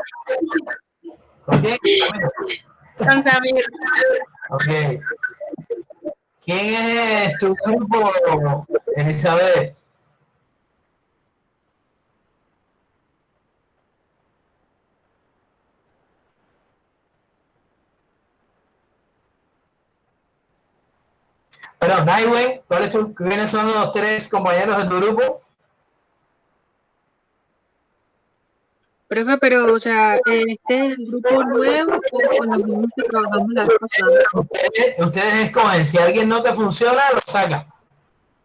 ¿Con quién? Con Samir. Ok. ¿Quién es tu grupo, Elizabeth? Pero, Naiwen, ¿quiénes son los 3 compañeros de tu grupo? Profe, pero, o sea, ¿este es el grupo nuevo o con los mismos que trabajamos la vez pasada? Ustedes escogen, si alguien no te funciona, lo sacan.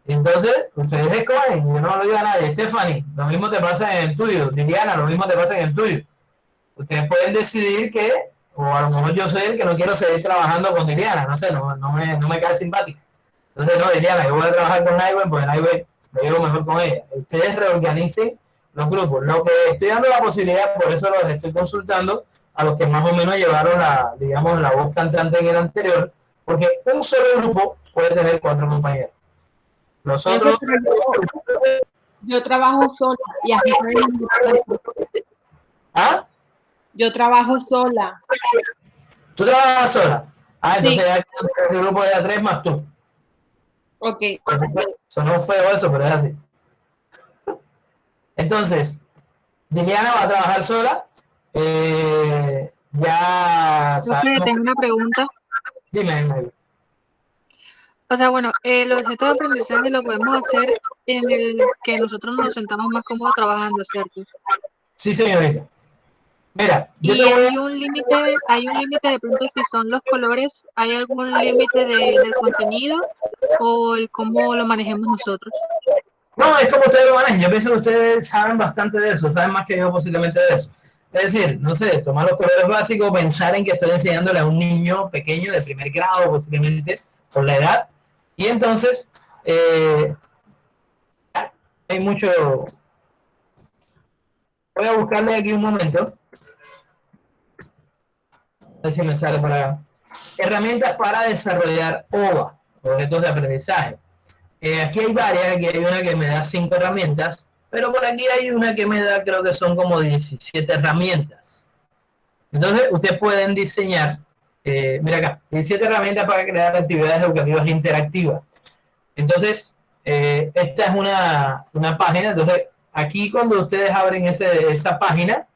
Entonces, ustedes escogen, yo no lo digo a nadie. Stephanie, lo mismo te pasa en el tuyo. Liliana, lo mismo te pasa en el tuyo. Ustedes pueden decidir que, o a lo mejor yo soy el que no quiero seguir trabajando con Liliana, no sé, no me cae simpática. Entonces, no, Liliana, yo voy a trabajar con Naiwen, porque Naiwen me llevo mejor con ella. Ustedes reorganicen los grupos. Lo que estoy dando la posibilidad, por eso los estoy consultando, a los que más o menos llevaron la voz cantante en el anterior, porque un solo grupo puede tener 4 compañeros. Nosotros... Yo trabajo sola y así ¿Ah? Yo trabajo sola. ¿Tú trabajas sola? Ah, entonces Sí. ya el grupo de 3 más tú. Ok. Sonó feo eso, pero es así. Entonces, Liliana va a trabajar sola. Ya Profe, tengo una pregunta. Dime, Mary. O sea, bueno, el objeto de aprendizaje lo podemos hacer en el que nosotros nos sentamos más cómodos trabajando, ¿cierto? Sí, señorita. Mira, yo Y te voy hay un límite de pronto si son los colores, ¿hay algún límite del contenido o el cómo lo manejemos nosotros? No, es como ustedes lo manejan. Yo pienso que ustedes saben bastante de eso, saben más que yo posiblemente de eso. Es decir, no sé, tomar los colores básicos, pensar en que estoy enseñándole a un niño pequeño de primer grado, posiblemente por la edad, y entonces hay mucho. Voy a buscarle aquí un momento. A ver si me sale por acá. Herramientas para desarrollar OVA, objetos de aprendizaje. Aquí hay varias, aquí hay una que me da 5 herramientas, pero por aquí hay una que me da, creo que son como 17 herramientas. Entonces, ustedes pueden diseñar, mira acá, 17 herramientas para crear actividades educativas interactivas. Entonces, esta es una página, entonces, aquí cuando ustedes abren esa página,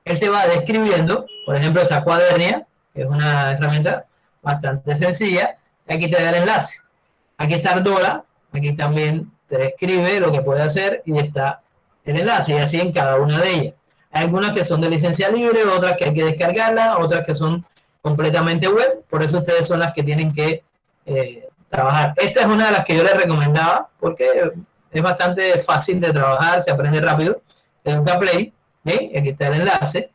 él te va describiendo, por ejemplo, esta Cuadernia, que es una herramienta bastante sencilla, y aquí te da el enlace. Aquí está Ardora, aquí también te describe lo que puede hacer y está el enlace, y así en cada una de ellas. Hay algunas que son de licencia libre, otras que hay que descargarlas, otras que son completamente web, por eso ustedes son las que tienen que trabajar. Esta es una de las que yo les recomendaba porque es bastante fácil de trabajar, se aprende rápido. EducaPlay, aquí está el enlace.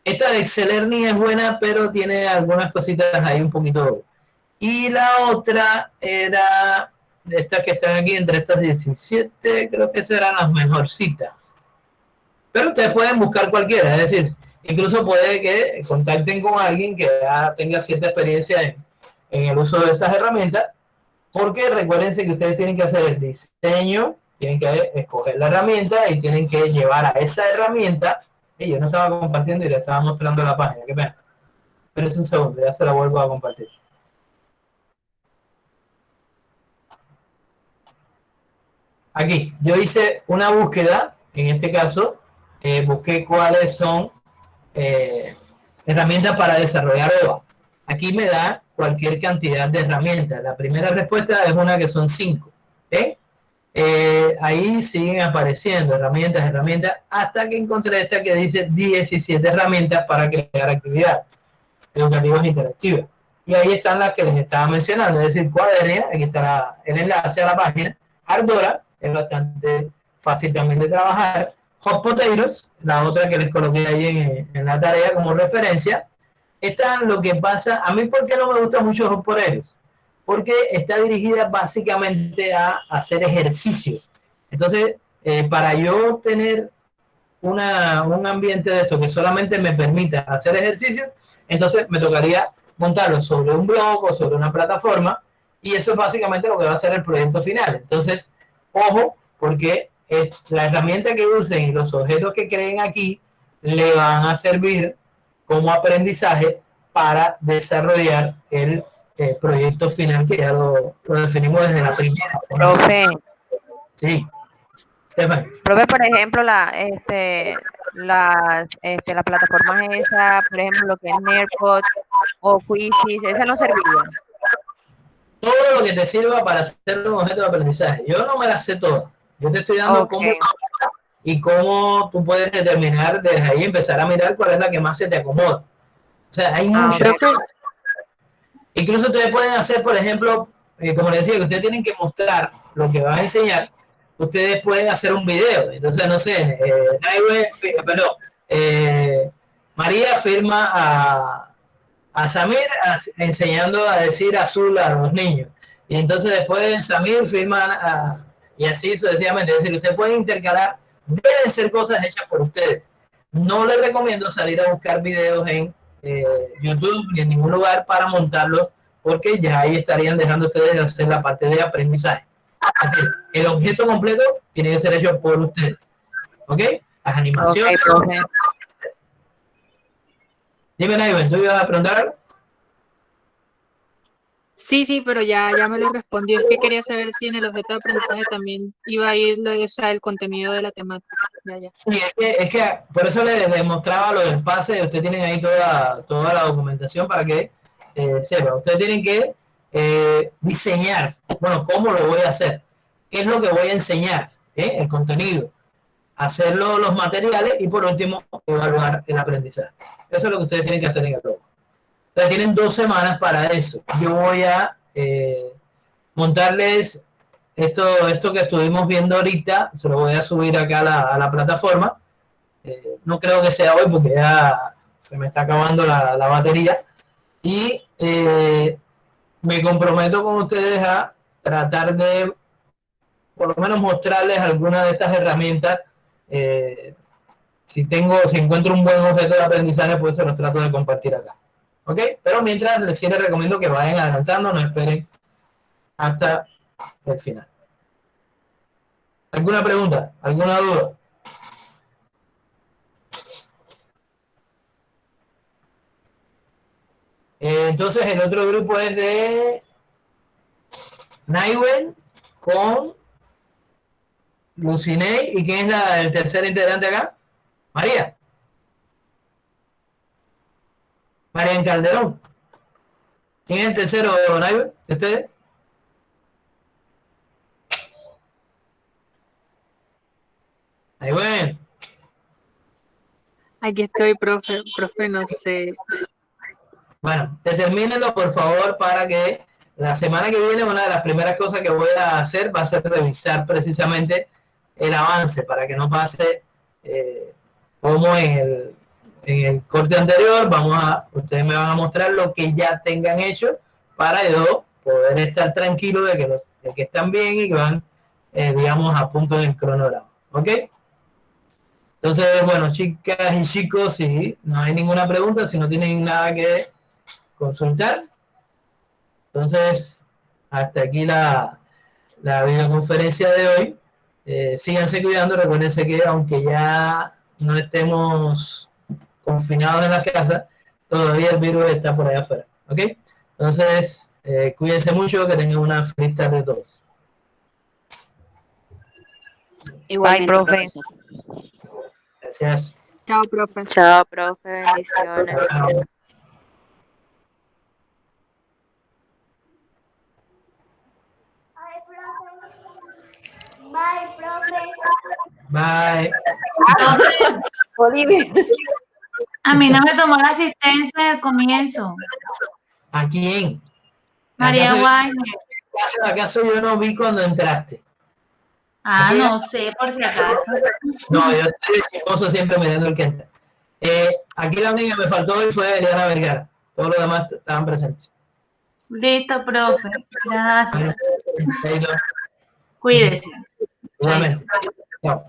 Esta de Excel Learning es buena, pero tiene algunas cositas ahí un poquito. Y la otra era de estas que están aquí, entre estas 17, creo que serán las mejorcitas. Pero ustedes pueden buscar cualquiera, es decir, incluso puede que contacten con alguien que ya tenga cierta experiencia en el uso de estas herramientas, porque recuérdense que ustedes tienen que hacer el diseño, tienen que escoger la herramienta y tienen que llevar a esa herramienta. Yo no estaba compartiendo y le estaba mostrando la página, qué pena. Espérense un segundo, ya se la vuelvo a compartir. Aquí, yo hice una búsqueda, en este caso, busqué cuáles son herramientas para desarrollar OVA. Aquí me da cualquier cantidad de herramientas. La primera respuesta es una que son 5. Ahí siguen apareciendo herramientas, hasta que encontré esta que dice 17 herramientas para crear actividades educativas interactivas. Y ahí están las que les estaba mencionando, es decir, Cuadernia, aquí está el enlace a la página. Ardora, es bastante fácil también de trabajar. Hot Potatoes, la otra que les coloqué ahí en la tarea como referencia. Esta lo que pasa, a mí ¿por qué no me gusta mucho Hot Potatoes? Porque está dirigida básicamente a hacer ejercicios. Entonces, para yo tener un ambiente de esto que solamente me permita hacer ejercicios, entonces me tocaría montarlo sobre un blog o sobre una plataforma, y eso es básicamente lo que va a ser el proyecto final. Entonces, ojo, porque la herramienta que usen y los objetos que creen aquí le van a servir como aprendizaje para desarrollar el proyecto final, que ya lo definimos desde la primera. Profe. Sí. Stephanie. Profe, por ejemplo, la plataforma esa, por ejemplo, lo que es Nearpod o Quizzes, esa no serviría. Todo lo que te sirva para hacer un objeto de aprendizaje. Yo no me las sé todas. Yo te estoy dando cómo y cómo tú puedes determinar desde ahí, empezar a mirar cuál es la que más se te acomoda. O sea, hay muchas. Incluso ustedes pueden hacer, por ejemplo, como les decía, que ustedes tienen que mostrar lo que van a enseñar. Ustedes pueden hacer un video. Entonces, no sé, María firma a Samir enseñando a decir azul a los niños. Y entonces después Samir firma y así sucesivamente. Es decir, ustedes pueden intercalar, deben ser cosas hechas por ustedes. No les recomiendo salir a buscar videos en YouTube ni en ningún lugar para montarlos, porque ya ahí estarían dejando ustedes de hacer la parte de aprendizaje. Es decir, el objeto completo tiene que ser hecho por ustedes. ¿Ok? Las animaciones. Okay, dime, Naiven, ¿tú ibas a preguntar algo? Sí, pero ya me lo respondió. Es que quería saber si en el objeto de aprendizaje también iba a ir el contenido de la temática. Ya. Sí, es que por eso le mostraba lo del pase. Ustedes tienen ahí toda la documentación para que sepa. Ustedes tienen que diseñar, bueno, ¿cómo lo voy a hacer? ¿Qué es lo que voy a enseñar? El contenido. Hacerlo los materiales y por último evaluar el aprendizaje. Eso es lo que ustedes tienen que hacer en el blog. Entonces tienen 2 semanas para eso. Yo voy a montarles esto que estuvimos viendo ahorita, se lo voy a subir acá a la plataforma. No creo que sea hoy porque ya se me está acabando la batería. Y me comprometo con ustedes a tratar de por lo menos mostrarles alguna de estas herramientas. Si encuentro un buen objeto de aprendizaje, pues se los trato de compartir acá. ¿Ok? Pero mientras les recomiendo que vayan adelantando, no esperen hasta el final. ¿Alguna pregunta? ¿Alguna duda? Entonces el otro grupo es de Naiwen con Lucinei. ¿Y quién es el tercer integrante acá? María. María Calderón. ¿Quién es el tercero, Naiwen? ¿Ustedes? Naiwen. Aquí estoy, profe, no sé. Bueno, determínenlo por favor para que la semana que viene una de las primeras cosas que voy a hacer va a ser revisar precisamente el avance para que no pase como en el corte anterior. Ustedes me van a mostrar lo que ya tengan hecho para yo poder estar tranquilo de que están bien y que van, digamos, a punto en el cronograma. ¿Ok? Entonces, bueno, chicas y chicos, si no hay ninguna pregunta, si no tienen nada que consultar, entonces, hasta aquí la videoconferencia de hoy. Síganse cuidando, recuérdense que aunque ya no estemos confinados en la casa, todavía el virus está por allá afuera. ¿Ok? Entonces, cuídense mucho, que tengan una feliz tarde todos. Igualmente, profe. profesor. Gracias. Chao, profe. Chao, profe, bendiciones. Chao. Bye, profe. Bye. Olivia. A mí no me tomó la asistencia del comienzo. ¿A quién? María ¿Acaso, Wagner. ¿Acaso yo no vi cuando entraste? Ah, no sé, por si acaso. No, yo estoy chismoso siempre mirando el que entra. Aquí la única que me faltó hoy fue Eliana Vergara. Todos los demás estaban presentes. Listo, profe. Gracias. Ahí lo- Cuídese. Igualmente. Chao.